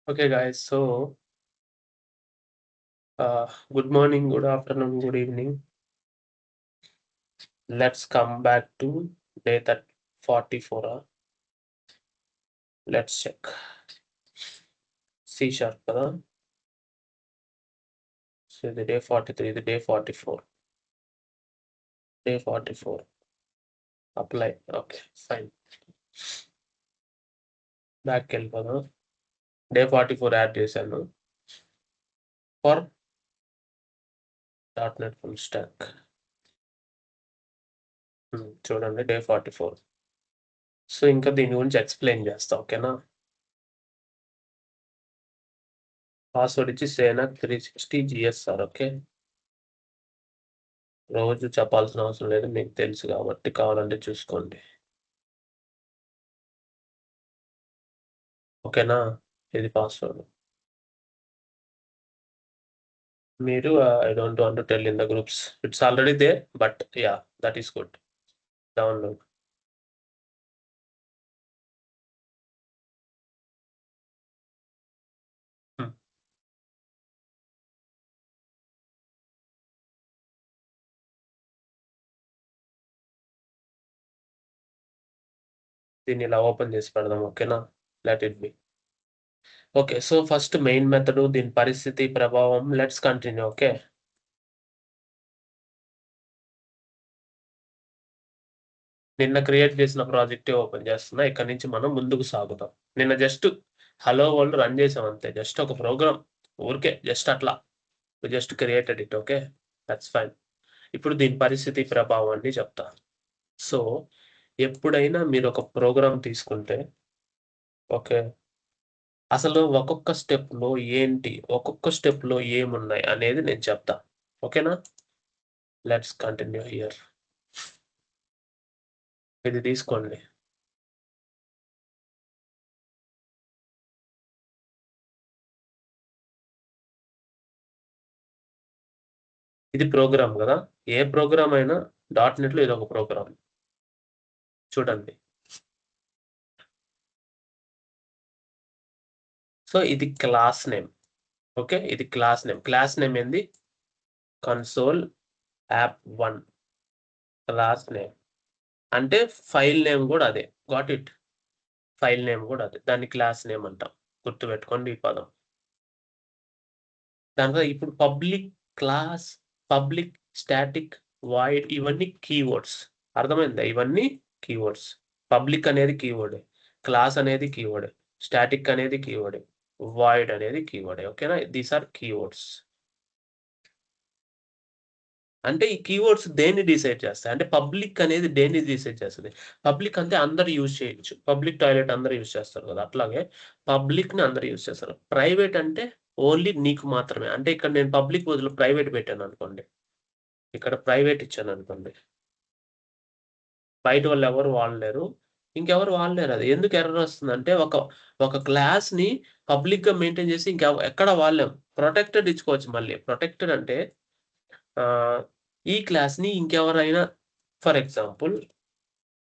Okay, guys. So, good morning, good afternoon, good evening. Let's come back to day that 44. Let's check. C sharp కదా. So the day 43, the day 44. Day 44. Apply. Okay, fine. Back వెళ్ళిపోదాం. Day 44 add చేశాను. For .NET full stack. చూడండి day 44. So ఇంకా దీని గురించి explain చేస్తా, ఓకేనా? Password ఇచ్చి సేనాక్ 360 GSR, ఓకే? రోజు చెప్పాల్సిన అవసరం లేదు, మీకు తెలుసు కాబట్టి కావాలంటే చూసుకోండి. ఓకేనా? ఇది పాస్వర్డ్. మీరు I don't want to tell in the groups. It's already there, but yeah, that is good. Download. దీన్ని ఇలా ఓపెన్ చేసి పెడదాం, ఓకేనా? Let it be. Okay, so first main method, దీని పరిస్థితి, ప్రభావం. Let's continue. ఓకే, నిన్న క్రియేట్ చేసిన ప్రాజెక్టే ఓపెన్ చేస్తున్నా. ఇక్కడ నుంచి మనం ముందుకు సాగుతాం. నిన్న జస్ట్ హలో వరల్డ్ రన్ చేసాం అంతే. జస్ట్ ఒక ప్రోగ్రామ్, ఊరికే జస్ట్ అట్లా just created it. Okay, that's fine. ఇప్పుడు దీని పరిస్థితి, ప్రభావం అని చెప్తా. సో ఎప్పుడైనా మీరు ఒక ప్రోగ్రామ్ తీసుకుంటే, ఓకే, అసలు ఒక్కొక్క స్టెప్‌లో ఏంటి, ఒక్కొక్క స్టెప్‌లో ఏమున్నాయి అనేది నేను చెప్తా. ఓకేనా? Let's continue here. ఇది తీసుకోండి. ఇది ప్రోగ్రామ్ గదా! ఏ ప్రోగ్రామ్ అయినా .NET‌లో ఇదొక ప్రోగ్రామ్. చూడండి. సో ఇది క్లాస్ నేమ్. ఓకే, ఇది క్లాస్ నేమ్. క్లాస్ నేమ్ ఏంది? Console app one class name. అంటే ఫైల్ నేమ్ గూడా అదే. Got it? ఫైల్ నేమ్ గూడా అదే. దాన్ని క్లాస్ నేమ్ అంటాం. గుర్తుపెట్టుకోండి ఈ పదం. దాంట్లో ఇప్పుడు public, class, public, static, void ఇవన్నీ కీవర్డ్స్. అర్థమైందా? ఇవన్నీ కీవర్డ్స్. పబ్లిక్ అనేది కీవర్డే. క్లాస్ అనేది కీవర్డే. స్టాటిక్ అనేది కీవర్డే. వాయిడ్ అనేది కీవర్డే. ఓకేనా? These are keywords. అంటే ఈ కీవర్డ్స్ దేన్ని డిసైడ్ చేస్తాయి? అంటే పబ్లిక్ అనేది దేన్ని డిసైడ్ చేస్తది? పబ్లిక్ అంటే అందరూ యూజ్ చేయొచ్చు. పబ్లిక్ టాయిలెట్ అందరూ యూజ్ చేస్తారు కదా! అట్లాగే పబ్లిక్‌ని అందరూ యూజ్ చేస్తారు. ప్రైవేట్ అంటే ఓన్లీ నీకు మాత్రమే. అంటే ఇక్కడ నేను పబ్లిక్ బదులు ప్రైవేట్ పెట్టాననుకోండి. ఇక్కడ ప్రైవేట్ ఇచ్చాననుకోండి. బయట వాళ్ళెవరు వాడలేరు. ఇంకెవరు వాడలేరు అది. ఎందుకు ఎర్రర్ వస్తుందంటే ఒక క్లాస్‌ని పబ్లిక్‌గా మెయింటైన్ చేసి ఎక్కడ వాడలేం. ప్రొటెక్టెడ్ ఇచ్చుకోవచ్చు మళ్ళీ. ప్రొటెక్టెడ్ అంటే ఈ క్లాస్‌ని ఇంకెవరైనా, for example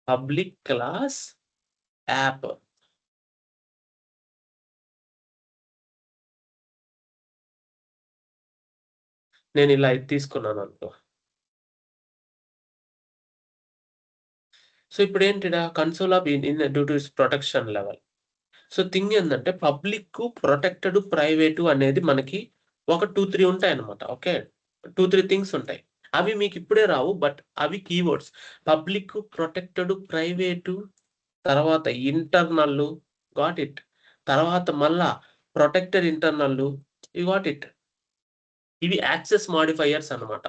public class app. నేనిలా ఇది తీసుకున్నాననుకో. సో ఇప్పుడేంటిడ console off due to its protection level. So thing ఏందంటే పబ్లిక్కు, ప్రొటెక్టెడ్, ప్రైవేటు అనేది మనకి ఒక 2, 3 ఉంటాయన్నమాట. ఓకే. 2, 3 థింగ్స్ ఉంటాయి. అవి మీకిప్పుడే రావు. బట్ అవి కీవర్డ్స్. పబ్లిక్కు, ప్రొటెక్టెడ్, ప్రైవేటు, తర్వాత ఇంటర్నల్లు. Got it? తర్వాత మళ్ళా protected internal. You got it? ఇవి యాక్సెస్ మాడిఫైయర్స్ అన్నమాట.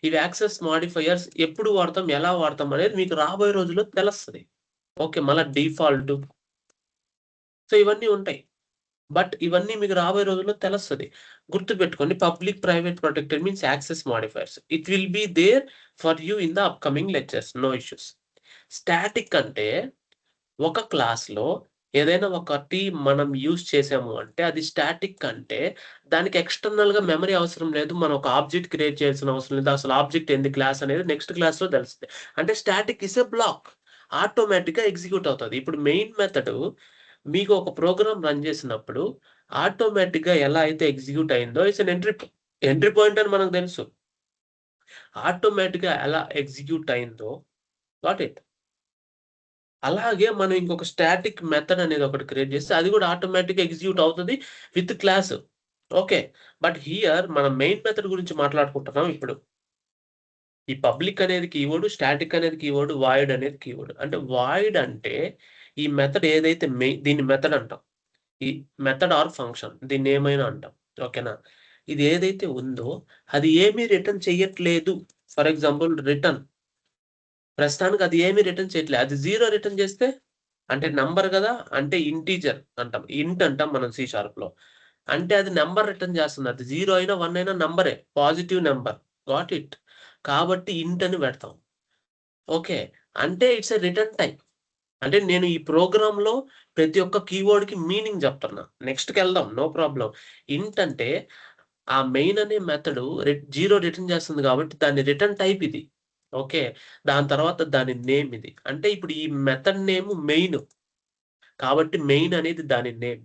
ఇవి యాక్సెస్ మాడిఫైయర్స్ ఎప్పుడు వాడతాం, ఎలా వాడతాం అనేది మీకు రాబోయే రోజుల్లో తెలుస్తది. ఓకే. మళ్ళా డిఫాల్ట్. సో ఇవన్నీ ఉంటాయి. బట్ ఇవన్నీ మీకు రాబోయే రోజుల్లో తెలుస్తది. గుర్తుపెట్టుకోండి, public, private, protected means access modifiers. It will be there for you in the upcoming lectures. No issues. Static అంటే ఒక క్లాస్‌లో ఏదైనా ఒకటి మనం యూజ్ చేసాము అంటే అది స్టాటిక్. అంటే దానికి ఎక్స్‌టర్నల్‌గా మెమరీ అవసరం లేదు. మనం ఒక ఆబ్జెక్ట్ క్రియేట్ చేయాల్సిన అవసరం లేదు. అసలు ఆబ్జెక్ట్ ఏంది, క్లాస్ అనేది నెక్స్ట్ క్లాస్‌లో తెలుస్తది. అంటే స్టాటిక్ ఈస్ ఎ బ్లాక్. ఆటోమేటిక్‌గా ఎగ్జిక్యూట్ అవుతది. ఇప్పుడు మెయిన్ మెథడు మీకు ఒక ప్రోగ్రామ్ రన్ చేసినప్పుడు ఆటోమేటిక్‌గా ఎలా అయితే ఎగ్జిక్యూట్ అయిందో ఇట్స్ ఎన్ ఎంట్రీ పాయింట్ అని మనకు తెలుసు. ఆటోమేటిక్‌గా ఎలా ఎగ్జిక్యూట్ అయిందో గాట్ ఇట్. అలాగే మనం ఇంకొక స్టాటిక్ మెథడ్ అనేది ఒకటి క్రియేట్ చేస్తే అది కూడా ఆటోమేటిక్‌గా ఎగ్జిక్యూట్ అవుతది with class. Okay. But here మనం మెయిన్ మెథడ్ గురించి మాట్లాడుకుంటున్నాం ఇప్పుడు. ఈ పబ్లిక్ అనేది కీవర్డ్, స్టాటిక్ అనేది కీవర్డ్, వాయిడ్ అనేది కీవర్డ్. అంటే వాయిడ్ అంటే ఈ మెథడ్ ఏదైతే దీన్ని మెథడ్ అంటాం. ఈ మెథడ్ ఆర్ ఫంక్షన్ దీన్నేమైనా అంటాం. ఓకేనా? ఇది ఏదైతే ఉందో అది ఏమీ రిటర్న్ చెయ్యట్లేదు. For example return. ప్రస్తుతానికి అది ఏమీ రిటర్న్ చేయట్లేదు. అది 0 రిటర్న్ చేస్తే అంటే నంబర్ గదా! అంటే ఇంటిజర్ అంటాం. ఇంట్ అంటాం మనం సి షార్ప్‌లో. అంటే అది నంబర్ రిటర్న్ చేస్తుంది. అది 0 అయినా, 1 అయినా నంబరే. Positive number. Got it. కాబట్టి ఇంట్ అని పెడతాం. ఓకే. అంటే ఇట్స్ ఎ రిటర్న్ టైప్. అంటే నేను ఈ ప్రోగ్రామ్‌లో ప్రతి ఒక్క కీవర్డ్‌కి మీనింగ్ జెప్తున్నా. నెక్స్ట్‌కెళ్దాం. No problem. ఇంట్ అంటే ఆ మెయిన్ అనే మెథడు 0 రిటర్న్ చేస్తుంది కాబట్టి దాని రిటర్న్ టైప్ ఇది. ఓకే. దాని తర్వాత దాని నేమ్ ఇది. అంటే ఇప్పుడు ఈ మెథడ్ నేమ్ మెయిన్. కాబట్టి మెయిన్ అనేది దాని నేమ్.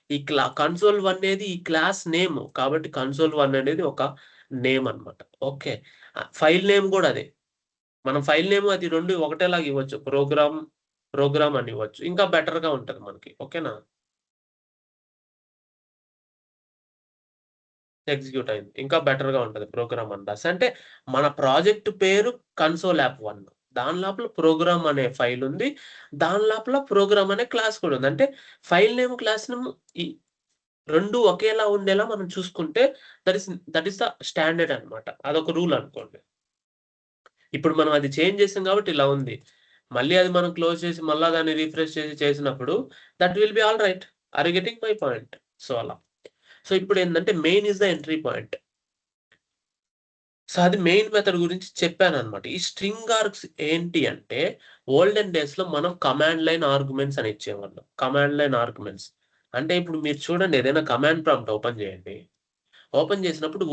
ఈ కన్సోల్1 అనేది ఈ క్లాస్ నేమ్. కాబట్టి కన్సోల్1 అనేది ఒక నేమ్ అన్నమాట. ఓకే. ఫైల్ నేమ్ గూడా అదే. మనం ఫైల్ నేమ్ అది 2 ఒకటేలాగా ఇవ్వచ్చు. ప్రోగ్రామ్ అని ఇవ్వచ్చు. ఇంకా బెటర్‌గా ఉంటది మనకి. ఓకేనా? ఎగ్జిక్యూట్ అయింది. ఇంకా బెటర్‌గా ఉంటది ప్రోగ్రామ్ అని రాస్తే. అంటే మన ప్రాజెక్ట్ పేరు కన్సోల్ యాప్ 1. దాని లోపల ప్రోగ్రామ్ అనే ఫైల్ ఉంది. దాని లోపల ప్రోగ్రామ్ అనే క్లాస్ కూడా ఉంది. అంటే ఫైల్ నేమ్, క్లాస్ నేమ్ ఈ 2 ఒకేలా ఉండేలా మనం చూసుకుంటే దట్ ఈస్ ద స్టాండర్డ్ అన్నమాట. అదొక రూల్ అనుకోండి. ఇప్పుడు మనం అది చేంజ్ చేసాం కాబట్టి ఇలా ఉంది. మళ్ళీ అది మనం క్లోజ్ చేసి మళ్ళా దాన్ని రిఫ్రెష్ చేసి చేసినప్పుడు that will be all right. Are you getting my point? So, అలా. సో, ఇప్పుడేందంటే main is the entry point. So, అది మెయిన్ మెథడ్ గురించి చెప్పాననమాట. ఈ స్ట్రింగ్ ఆర్గ్స్ ఏంటి అంటే ఓల్డెన్ డేస్‌లో మనం కమాండ్ లైన్ ఆర్గ్యుమెంట్స్ అని ఇచ్చేవాళ్ళం. Command line arguments. అంటే ఇప్పుడు మీరు చూడండి ఏదైనా కమాండ్ ప్రాంప్ట్ ఓపెన్ చేయండి. ఓపెన్ చేసినప్పుడు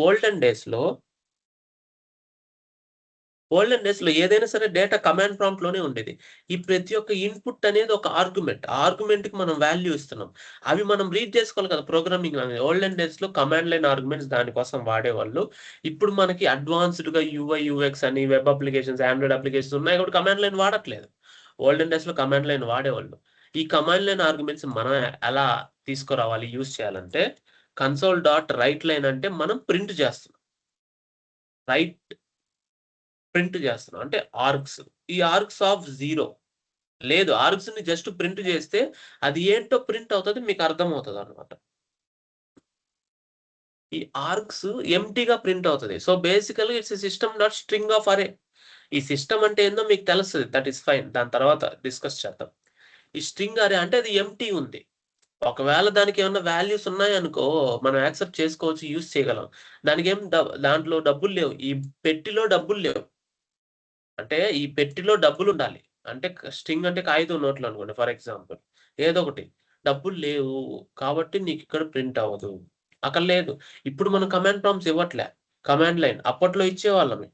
ఓల్డెన్ డేస్‌లో ఏదైనా సరే డేటా కమాండ్ ప్రాంప్ట్‌లోనే ఉండేది. ఈ ప్రతి ఒక్క ఇన్‌పుట్ అనేది ఒక ఆర్గ్యుమెంట్. ఆ ఆర్గ్యుమెంట్‌కి మనం వాల్యూ ఇస్తున్నాం. అవి మనం రీడ్ చేసుకోవాలి కదా! Programming language. ఓల్డెన్ డేస్‌లో కమాండ్ లైన్ ఆర్గ్యుమెంట్స్ దానికోసం వాడేవాళ్ళు. ఇప్పుడు మనకి అడ్వాన్స్‌డ్‌గా యూఐ, యూఎక్స్ అని వెబ్ అప్లికేషన్స్, ఆండ్రాయిడ్ అప్లికేషన్స్ ఉన్నాయి కాబట్టి కమాండ్ లైన్ వాడట్లేదు. ఓల్డెన్ డేస్‌లో కమాండ్ లైన్ వాడేవాళ్ళు. ఈ కమాండ్ లైన్ ఆర్గ్యుమెంట్స్ మనం ఎలా తీసుకురావాలి, యూజ్ చేయాలంటే కన్సోల్ డాట్ రైట్ లైన్ అంటే మనం ప్రింట్ చేస్తున్నాం. రైట్ ప్రింట్ చేస్తున్నాం. అంటే ఆర్గ్స్. ఈ ఆర్గ్స్ ఆఫ్ 0 లేదు. ఆర్గ్స్‌ని జస్ట్ ప్రింట్ చేస్తే అది ఏంటో ప్రింట్ అవుతది. మీకు అర్థమవుతదనమాట. ఈ ఆర్గ్స్ ఎంప్టీ‌గా ప్రింట్ అవుతది. సో, బేసికల్‌గా it's a system dot string of అరే. ఈ సిస్టమ్ అంటే ఏందో మీకు తెలుస్తది. That is fine. దాని తర్వాత డిస్కస్ చేద్దాం. ఈ స్ట్రింగ్ అరే అంటే అది ఎంప్టీ ఉంది. ఒకవేళ దానికేమన్నా వాల్యూస్ ఉన్నాయనుకో, మనం యాక్సెప్ట్ చేసుకోవచ్చు. యూజ్ చేయగలం. దానికేం దాంట్లో డబ్బులు లేవు. ఈ పెట్టెలో డబ్బులు లేవు. అంటే ఈ పెట్టెలో డబ్బులుండాలి. అంటే స్ట్రింగ్ అంటే కాగితం నోట్లు అనుకోండి ఫర్ ఎగ్జాంపుల్. ఏదో ఒకటి. డబ్బులు లేవు. కాబట్టి నీకిక్కడ ప్రింట్ అవ్వదు. అక్కడ లేదు. ఇప్పుడు మనం కమాండ్ ప్రాంప్ట్స్ ఇవ్వట్లే. Command line. అప్పట్లో ఇచ్చేవాళ్ళమే.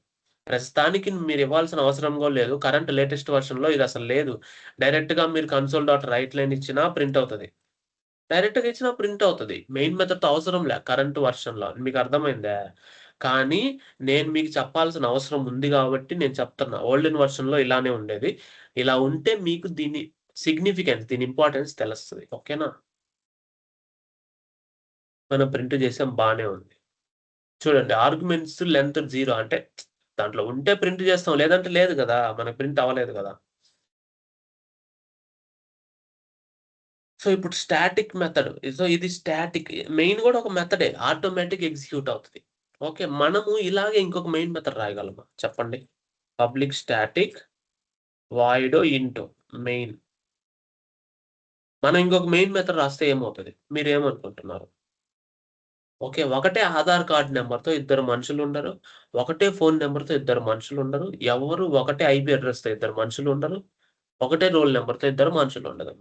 ప్రస్తుతానికి మీరివ్వాల్సిన అవసరం గూడా లేదు. కరెంట్ లేటెస్ట్ వెర్షన్‌లో ఇదసలు లేదు. డైరెక్ట్‌గా మీరు కన్సోల్ డాట్ రైట్ లైన్ ఇచ్చినా ప్రింట్ అవుతది. డైరెక్ట్‌గా ఇచ్చినా ప్రింట్ అవుతది. మెయిన్ మెథడ్‌తో అవసరం లే కరెంట్ వెర్షన్‌లో. మీకర్థమైందా? కానీ నేను మీకు చెప్పాల్సిన అవసరం ఉంది గాబట్టి నేను చెప్తున్నా. ఓల్డెన్ వెర్షన్‌లో ఇలానే ఉండేది. ఇలా ఉంటే మీకు దీని సిగ్నిఫికెన్స్, దీని ఇంపార్టెన్స్ తెలుస్తది. ఓకేనా? మనం ప్రింట్ చేసాం బానే ఉంది. చూడండి ఆర్గ్యుమెంట్స్ లెంత్ 0 అంటే దాంట్లో ఉంటే ప్రింట్ చేస్తాం. లేదంటే లేదు గదా! మనకు ప్రింట్ అవ్వలేదు గదా! సో, ఇప్పుడు స్టాటిక్ మెథడ్. సో, ఇది స్టాటిక్. మెయిన్ గూడా ఒక మెథడే. ఆటోమేటిక్ ఎగ్జిక్యూట్ అవుతది. ఓకే. మనము ఇలాగే ఇంకొక మెయిన్ మెథడ్ రాయగలమా? చెప్పండి. పబ్లిక్ స్టాటిక్ వాయిడ్ ఇంటో మెయిన్. మనం ఇంకొక మెయిన్ మెథడ్ రాస్తే ఏమవుతది? మీరేమనుకుంటున్నారు? ఓకే. ఒకటే ఆధార్ కార్డ్ నంబర్‌తో ఇద్దరు మనుషులుండరు. ఒకటే ఫోను నంబర్‌తో ఇద్దరు మనుషులుండరు. ఎవరు ఒకటే ఐపీ అడ్రెస్‌తో ఇద్దరు మనుషులుండరు. ఒకటే రోల్ నంబర్‌తో ఇద్దరు మనుషులుండరు.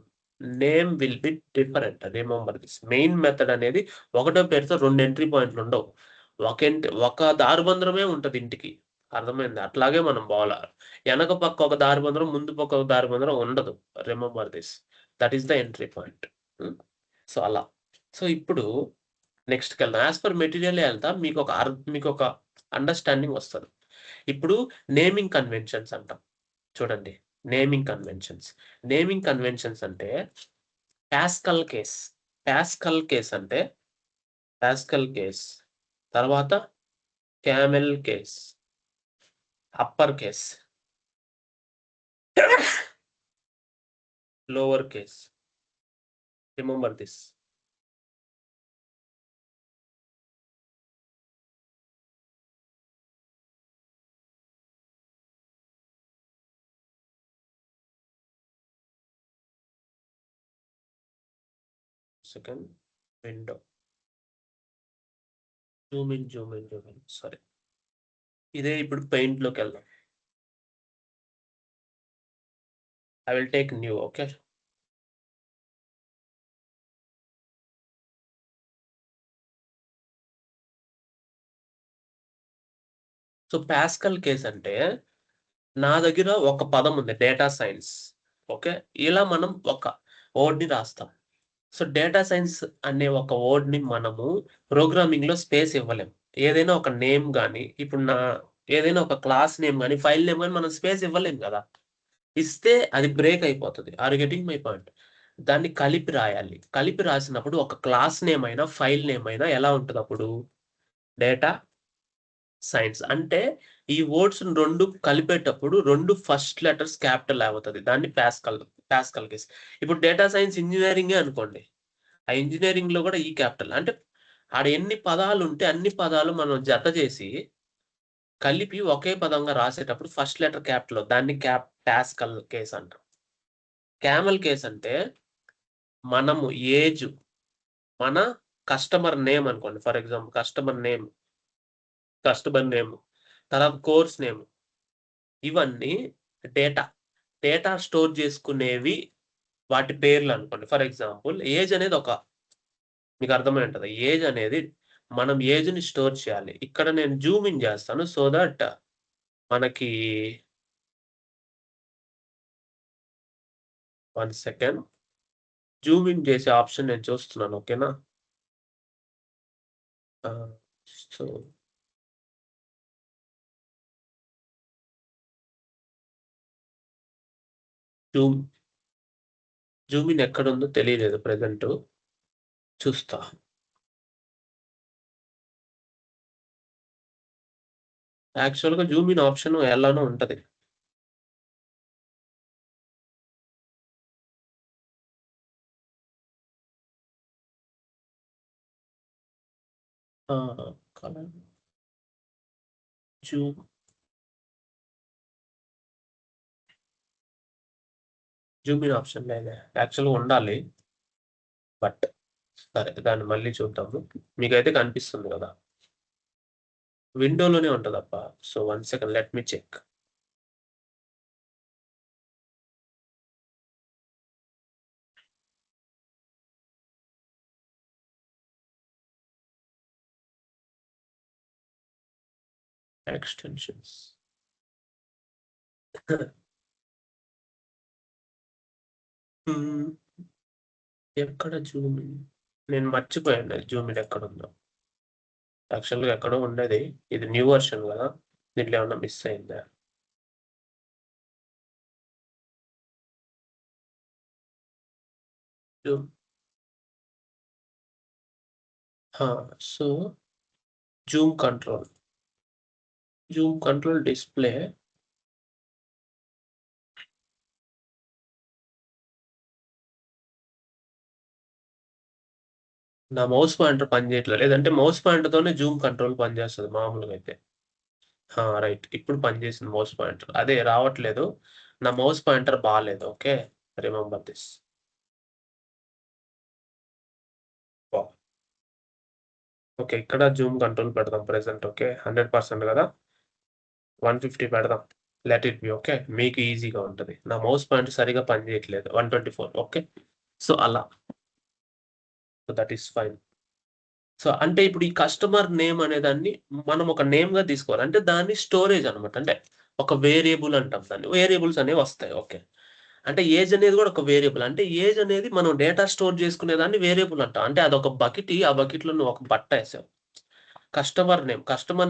Name will be different. Remember this. Main method అనేది ఒకటో పేరుతో 2 ఎంట్రీ పాయింట్లుండవు. ఒక దారిబందరమే ఉంటది ఇంటికి. అర్థమైందా? అట్లాగే మనం పోవాల. ఎనక పక్క ఒక దారిబందరం, ముందు పక్క ఒక దారిబందరం ఉండదు. Remember this. That is the entry point. హ్మ్. సో, అలా. సో ఇప్పుడు నెక్స్ట్‌కి వెళ్దాం. యాస్ పర్ మెటీరియల్ వెళ్తా మీకు ఒక అండర్‌స్టాండింగ్ వస్తది. ఇప్పుడు నేమింగ్ కన్వెన్షన్స్ అంటాం. చూడండి. Naming conventions. నేమింగ్ కన్వెన్షన్స్ అంటే పాస్కల్ కేస్. పాస్కల్ కేస్ అంటే పాస్కల్ కేస్. తర్వాత camel case. Upper case. Lower case. Remember this. Second window. Zoom in. Sorry. ఇదే ఇప్పుడు పెయింట్‌లోకి వెళ్దాం. I will take new. Okay. So pascal case అంటే నా దగ్గర ఒక పదం ఉంది డేటా సైన్స్. ఓకే. ఇలా మనం ఒక వర్డ్‌ని రాస్తాం. సో డేటా సైన్స్ అనే ఒక వర్డ్‌ని మనము ప్రోగ్రామింగ్‌లో స్పేస్ ఇవ్వలేం. ఏదైనా ఒక నేమ్ గాని, ఇప్పుడు ఏదైనా ఒక క్లాస్ నేమ్ గాని, ఫైల్ నేమ్ గాని మనం స్పేస్ ఇవ్వలేం గదా! ఇస్తే అది బ్రేక్ అయిపోతది. Are you getting my point? దాన్ని కలిపి రాయాలి. కలిపి రాసినప్పుడు ఒక క్లాస్ నేమ్ అయినా, ఫైల్ నేమ్ అయినా ఎలా ఉంటదప్పుడు? Data science. అంటే ఈ వర్డ్స్‌ని 2 కలిపేటప్పుడు 2 ఫస్ట్ లెటర్స్ క్యాపిటల్ అవుతది. దాన్ని పాస్కల్ కేస్. ఇప్పుడు డేటా సైన్స్ ఇంజినీరింగే అనుకోండి. ఆ ఇంజినీరింగ్‌లో గూడా ఈ క్యాపిటల్. అంటే ఆడ ఎన్ని పదాలుంటే అన్ని పదాలు మనం జత చేసి, కలిపి ఒకే పదంగా రాసేటప్పుడు ఫస్ట్ లెటర్ క్యాపిటల్. దాన్ని పాస్కల్ కేస్ అంటాం. క్యామెల్ కేస్ అంటే మనము ఏజ్, మన కస్టమర్ నేమ్ అనుకోండి. ఫర్ ఎగ్జాంపుల్ కస్టమర్ నేమ్, తర్వాత కోర్స్ నేమ్. ఇవన్నీ డేటా. డేటా స్టోర్ చేసుకునేవి వాటి పేర్లనుకోండి. ఫర్ ఎగ్జాంపుల్ ఏజ్ అనేది మీకు అర్థమై ఉంటది. ఏజ్ అనేది మనం ఏజ్‌ని స్టోర్ చేయాలి. ఇక్కడ నేను జూమ్ ఇన్ చేస్తాను. సో థట్ మనకి 1 సెకండ్. జూమ్ ఇన్ చేసే ఆప్షన్ నేను చూస్తున్నాను. ఓకేనా? ఆ! సో జూమ్ జూమ్ ఇన్ ఎక్కడుందో తెలియలేదు ప్రెజెంటు. చూస్తా. యాక్చువల్‌గా జూమ్ ఇన్ ఆప్షన్ ఎలానో ఉంటది. ఆ! Colour Zoom Zoom in option లేదే. యాక్చువల్‌గా ఉండాలి. బట్ సరే దాన్ని మళ్ళీ చూద్దాము. మీకైతే కనిపిస్తుంది గదా! విండోలోనే ఉంటదబ్బా. So 1 second let me check. Extensions. Hmm. ఎక్కడ జూమ్ ఇన్? నేను మర్చిపోయాను జూమ్ ఇన్ ఎక్కడుందో. యాక్చువల్‌గా ఎక్కడో ఉండేది. ఇది న్యూ వెర్షన్ గదా! దీంట్లో ఏమన్నా మిస్ అయిందా? జూమ్ ఆ! So Zoom control. Zoom control display. నా మౌస్ పాయింటర్ పనిచేయట్లేదు. లేదంటే మౌస్ పాయింటర్‌తోనే జూమ్ కంట్రోల్ పనిచేస్తది మామూలుగా అయితే. రైట్. ఇప్పుడు పనిచేసింది మౌస్ పాయింటర్. అదే రావట్లేదు. నా మౌస్ పాయింటర్ బాలేదు. Okay. Remember this. Wow! Okay. ఇక్కడ జూమ్ కంట్రోల్ పెడదాం ప్రెజెంట్. ఓకే. 100% గదా! 150 పెడదాం. Let it be. ఓకే. మీకు ఈజీగా ఉంటది. నా మౌస్ పాయింటర్ సరిగ్గా పనిచేయట్లేదు. 124. ఓకే. సో అలా. So that is fine. So అంటే ఇప్పుడు ఈ కస్టమర్ నేమ్ అనేదాన్ని మనం ఒక నేమ్‌గా తీసుకోవాలి. అంటే దాన్ని స్టోరేజ్ అన్నమాట. అంటే ఒక వేరియబుల్ అంటాం దాన్ని. వేరియబుల్స్ అనేవి వస్తాయి. ఓకే. అంటే ఏజ్ అనేది కూడా ఒక వేరియబుల్. అంటే ఏజ్ అనేది మనం డేటా స్టోర్ చేసుకునే దాన్ని వేరియబుల్ అంటాం. అంటే అదొక బకెట్, ఆ బకెట్‌లో నువ్వు ఒక బట్ట ఏసావు. కస్టమర్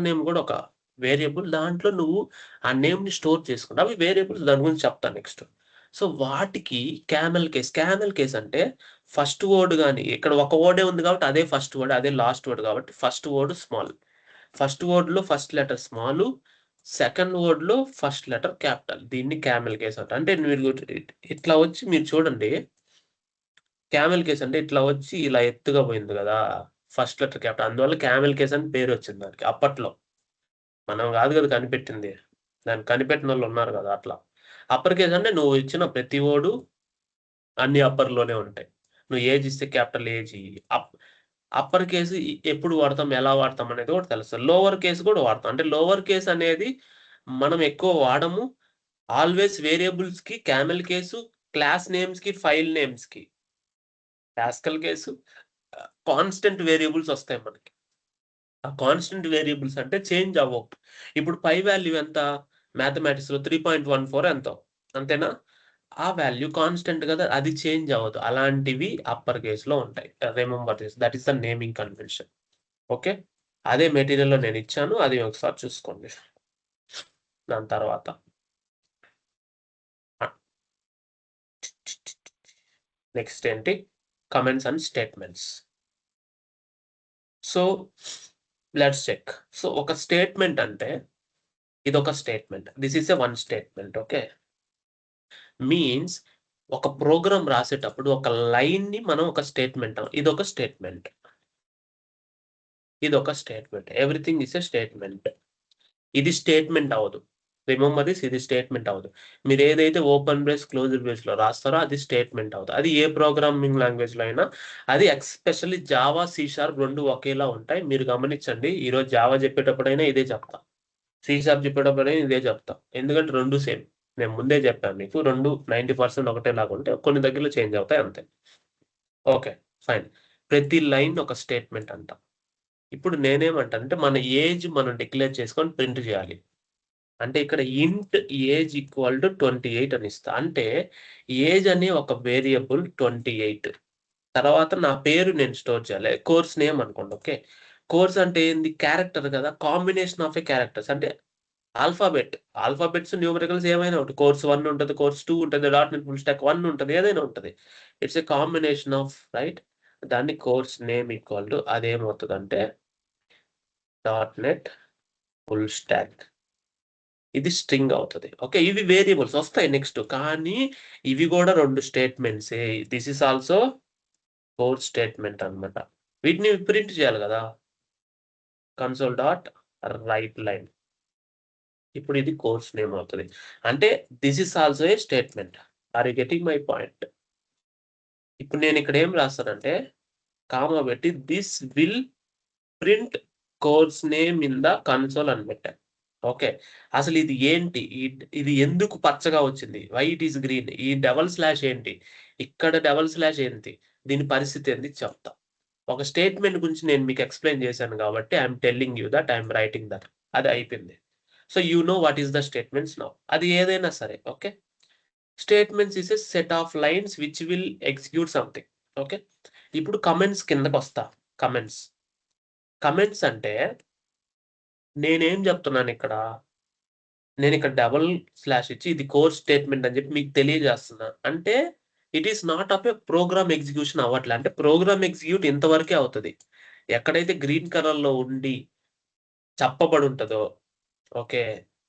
నేమ్ కూడా ఒక వేరియబుల్. దాంట్లో నువ్వు ఆ నేమ్‌ని స్టోర్ చేసుకుంటావు. అవి వేరియబుల్స్, దాని గురించి చెప్తా నెక్స్ట్. సో వాటికి క్యామెల్ కేస్ అంటే ఫస్ట్ వర్డ్ గాని, ఇక్కడ ఒక వర్డే ఉంది కాబట్టి అదే ఫస్ట్ వర్డ్, అదే లాస్ట్ వర్డ్ కాబట్టి ఫస్ట్ వర్డ్ స్మాల్. ఫస్ట్ వర్డ్‌లో ఫస్ట్ లెటర్ స్మాలు, సెకండ్ వర్డ్‌లో ఫస్ట్ లెటర్ క్యాపిటల్. దీన్ని క్యామెల్ కేస్ అంటారు. అంటే మీరు ఇట్లా వచ్చి మీరు చూడండి. క్యామెల్ కేస్ అంటే ఇట్లా వచ్చి ఇలా ఎత్తుగా పోయింది కదా! First letter capital. అందువల్ల క్యామెల్ కేస్ అని పేరొచ్చింది దానికి అప్పట్లో. మనం కాదు కదా కనిపెట్టింది. దాన్ని కనిపెట్టినోళ్ళు ఉన్నారు కదా! అట్లా. అప్పర్ కేస్ అంటే నువ్వు ఇచ్చిన ప్రతి వర్డు అన్ని అప్పర్‌లోనే ఉంటాయి. నువ్వు ఏజ్ ఇస్తే క్యాపిటల్ ఏజీ. అప్ అప్పర్ కేస్ ఎప్పుడు వాడతాం, ఎలా వాడతాం అనేది కూడా తెలుసు. లోవర్ కేస్ కూడా వాడతాం. అంటే లోవర్ కేస్ అనేది మనం ఎక్కువ వాడము. ఆల్వేస్ వేరియబుల్స్‌కి, క్యామెల్ కేసు, క్లాస్ నేమ్స్‌కి, ఫైల్ నేమ్స్‌కి. పాస్కల్ కేసు కాన్స్టెంట్ వేరియబుల్స్ వస్తాయి మనకి. ఆ కాన్స్టెంట్ వేరియబుల్స్ అంటే చేంజ్ అవ్వవు. ఇప్పుడు పై వాల్యూ ఎంత? మ్యాథమెటిక్స్‌లో 3.14 ఎంతో. అంతేనా? ఆ వాల్యూ కాన్స్టెంట్ కదా! అది చేంజ్ అవ్వదు. అలాంటివి అప్పర్ కేస్‌లో ఉంటాయి. Remember this. That is the naming convention. Okay. అదే మెటీరియల్‌లో నేనిచ్చాను. అది ఒకసారి చూసుకోండి. దాని తర్వాత ఆ! నెక్స్ట్ ఏంటి? Comments and statements. So, let's check. So, ఒక స్టేట్మెంట్ అంటే ఇదొక statement. This is a one statement. Okay. Means ఒక ప్రోగ్రామ్ రాసేటప్పుడు ఒక లైన్‌ని మనం ఒక స్టేట్మెంట్ ఇదొక స్టేట్మెంట్. ఇదొక statement. Everything is a statement. ఇది స్టేట్మెంట్ అవ్వదు. రిమెంబర్ దిస్, ఇది స్టేట్మెంట్ అవ్వదు. మీరేదైతే ఓపెన్ బ్రేస్, క్లోజ్డ్ బ్రేస్‌లో రాస్తారో అది స్టేట్మెంట్ అవుతది. అది ఏ ప్రోగ్రామింగ్ లాంగ్వేజ్‌లో అయినా. అది ఎస్పెషల్లీ జావా, సి షార్ప్ 2 ఒకేలా ఉంటాయి. మీరు గమనించండి. ఈరోజు జావా చెప్పేటప్పుడైనా ఇదే చెప్తా. సి షార్ప్ చెప్పేటప్పుడైనా ఇదే చెప్తా. ఎందుకంటే 2 సేమ్. నేను ముందే చెప్పాను మీకు. 2 90% ఒకటేలాగా ఉంటే కొన్ని దగ్గరలో చేంజ్ అవుతాయి అంతే. ఓకే. ఫైన్. ప్రతి లైన్ ఒక స్టేట్మెంట్ అంట. ఇప్పుడు నేనేమంటానంటే మన ఏజ్ మనం డిక్లేర్ చేసుకొని ప్రింట్ చేయాలి. అంటే ఇక్కడ ఇంట్ ఏజ్ ఈక్వల్ టు 28 అని ఇస్తా. అంటే ఏజ్ అనే ఒక వేరియబుల్ 28. తర్వాత నా పేరు నేను స్టోర్ చేయాలి. కోర్స్ నేమ్ అనుకోండి. ఓకే. కోర్స్ అంటే ఏంది? క్యారెక్టర్ కదా! కాంబినేషన్ ఆఫ్ ఎ క్యారెక్టర్స్ అంటే ఆల్ఫాబెట్. ఆల్ఫాబెట్స్, న్యూమరికల్స్ ఏమైనా ఒకటి. కోర్స్ 1 ఉంటది. కోర్స్ 2 ఉంటది. డాట్ నెట్ ఫుల్ స్టాక్ 1 ఉంటది. ఏదైనా ఉంటది. It's a combination of right. దాన్ని కోర్స్ నేమ్ ఈక్వల్ టు అదేమవుతదంటే డాట్ నెట్ ఫుల్ స్టాక్. ఇది స్ట్రింగ్ అవుతది. ఓకే. ఇవి వేరియబుల్స్ వస్తాయి నెక్స్ట్. కానీ ఇవి గూడా 2 స్టేట్మెంట్సే. This is also course statement అన్నమాట. వీటిని ప్రింట్ చేయాలి గదా! Console dot write line. ఇప్పుడు ఇది కోర్స్ నేమ్ అవుతది. అంటే this is also a statement. Are you getting my point? ఇప్పుడు నేనిక్కడ ఏం రాస్తానంటే, కామా పెట్టి this will print course name in the console అని పెట్టా. ఓకే. అసలిది ఏంటి? ఇది ఎందుకు పచ్చగా వచ్చింది? Why it is green? ఈ డబుల్ స్లాష్ ఏంటి? ఇక్కడ డబుల్ స్లాష్ ఏంటి? దీని పరిస్థితి ఏంది చెప్తా. ఒక స్టేట్మెంట్ గురించి నేను మీకు ఎక్స్‌ప్లెయిన్ చేశాను కాబట్టి I am telling you that I am writing that. అది అయిపోయింది. So, you know what is the statements now. అది ఏదైనా సరే. Okay. Statements is a set of lines which will execute something. Okay. ఇప్పుడు కమెంట్స్ కిందకొస్తా. కమెంట్స్. కమెంట్స్ అంటే నేనేం చెప్తున్నానిక్కడ? నేనిక్కడ double slash ఇచ్చి ఇది కోర్ స్టేట్మెంట్ అని చెప్పి మీకు తెలియజేస్తున్నా. అంటే it is not of a program execution అవ్వట్లే. అంటే ప్రోగ్రామ్ ఎగ్జిక్యూట్ ఇంతవరకే అవుతది. ఎక్కడైతే గ్రీన్ కలర్‌లో ఉండి చెప్పబడుంటదో ఓకే.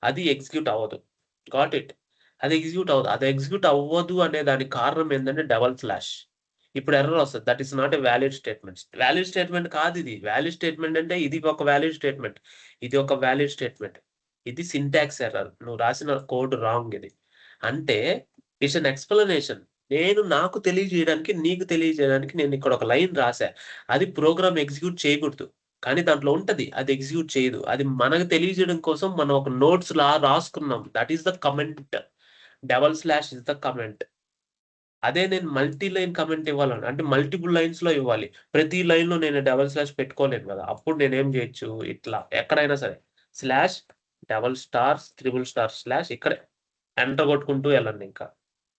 అది ఎగ్జిక్యూట్ అవ్వదు. Got it. అది ఎగ్జిక్యూట్ అవ్వదు. అది ఎగ్జిక్యూట్ అవ్వదు అనే దానికి కారణం ఏందంటే డబుల్ స్లాష్. ఇప్పుడు ఎర్రర్ వస్తది. That is not a valid statement. Valid statement కాదిది. వాలిడ్ స్టేట్మెంట్ అంటే ఇది ఒక వాలిడ్ స్టేట్మెంట్. ఇది ఒక వాలిడ్ స్టేట్మెంట్. ఇది సింటాక్స్ ఎర్రర్. నువ్వు రాసిన కోడ్ రాంగ్ ఇది. అంటే ఇట్స్ ఎన్ ఎక్స్‌ప్లనేషన్. నాకు తెలియజేయడానికి, నీకు తెలియజేయడానికి నేనిక్కడ ఒక లైన్ రాసా. అది ప్రోగ్రామ్ ఎగ్జిక్యూట్ చేయకూడదు. కానీ దాంట్లో ఉంటది. అది ఎగ్జిక్యూట్ చేయదు. అది మనకు తెలియజేయడం కోసం మనం ఒక నోట్స్‌లా రాసుకున్నాం. That is the comment. Double slash is the comment. అదే నేను మల్టీ లైన్ కమెంట్ ఇవ్వాలని అంటే మల్టిపుల్ లైన్స్‌లో ఇవ్వాలి. ప్రతి లైన్‌లో నేను డబుల్ స్లాష్ పెట్టుకోలేను గదా! అప్పుడు నేనేం జేయొచ్చు ఇట్లా ఎక్కడైనా సరే slash, double stars, triple star slash ఇక్కడే ఎంటర్ కొట్టుకుంటూ ఎళ్ళండింకా.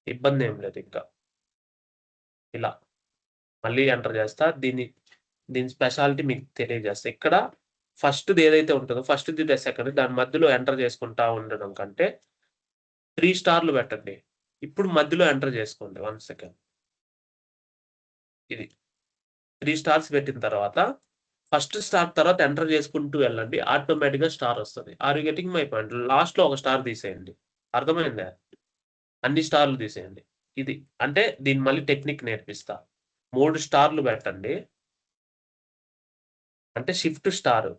ఇబ్బంది ఏం లేదు ఇంకా. ఇలా మళ్ళీ ఎంటర్ చేస్తా. దీని స్పెషాలిటీ మీకు తెలియజేస్తా. ఇక్కడ ఫస్ట్‌ది ఏదైతే ఉంటదో ఫస్ట్‌ది, సెకండ్‌ది దాని మధ్యలో ఎంటర్ చేసుకుంటా ఉండడం కంటే 3 స్టార్‌లు పెట్టండి. ఇప్పుడు మధ్యలో ఎంటర్ చేసుకోండి. 1 సెకండ్. ఇది 3 స్టార్స్ పెట్టిన తర్వాత ఫస్ట్ స్టార్ తర్వాత ఎంటర్ చేసుకుంటూ వెళ్ళండి. ఆటోమేటిక్‌గా స్టార్ వస్తది. Are you getting my point? లాస్ట్‌లో ఒక స్టార్ తీసేయండి. అర్థమైందా? అన్ని స్టార్‌లు తీసేయండి. ఇది. అంటే దీన్ని మళ్ళీ టెక్నిక్ నేర్పిస్తా. 3 స్టార్‌లు పెట్టండి. అంటే షిఫ్ట్ స్టార్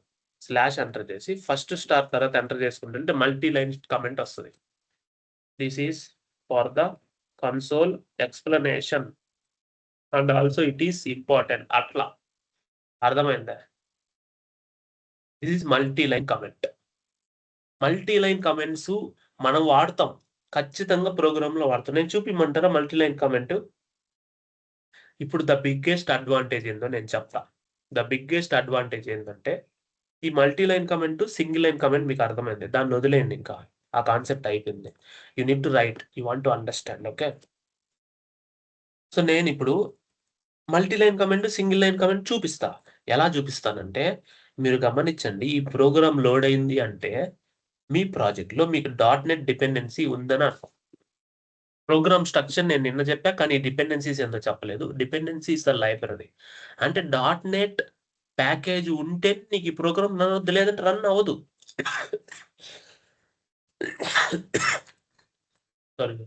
స్లాష్ ఎంటర్ చేసి ఫస్ట్ స్టార్ తర్వాత ఎంటర్ చేసుకుంటుంటే మల్టీ లైన్ కామెంట్ వస్తది. This is for the console explanation and also it is important అట్లా. అర్థమైందా? This is multi line comment. Multi line comments మనం వాడతాం. ఖచ్చితంగా ప్రోగ్రామ్‌లో వాడతాం. నేను చూపియమంటారా మల్టీ లైన్ కామెంట్? ఇప్పుడు ద బిగ్గెస్ట్ అడ్వాంటేజ్ ఏందో నేను చెప్తా. ద బిగ్గెస్ట్ అడ్వాంటేజ్ ఏందంటే ఈ multi line comment, single line comment మీకు అర్థమైంది. దాన్ని వదిలేయండి ఇంకా. ఆ కాన్సెప్ట్ అయిపోయింది. You need to write. You want to understand. Okay. So, నేనిప్పుడు multi line comment, single line comment చూపిస్తా. ఎలా చూపిస్తానంటే, మీరు గమనించండి. ఈ ప్రోగ్రామ్ లోడ్ అయింది అంటే, మీ ప్రాజెక్ట్‌లో మీకు డాట్ నెట్ డిపెండెన్సీ ఉందని అర్థం. ప్రోగ్రామ్ స్ట్రక్చర్ నేను నిన్న చెప్పా. కానీ డిపెండెన్సీస్ ఏందో చెప్పలేదు. Dependency is the library. అంటే డాట్ నెట్ ప్యాకేజ్ ఉంటే నీకు ఈ ప్రోగ్రామ్ రన్ అవుద్ది. లేదంటే రన్ అవ్వదు. సారీ.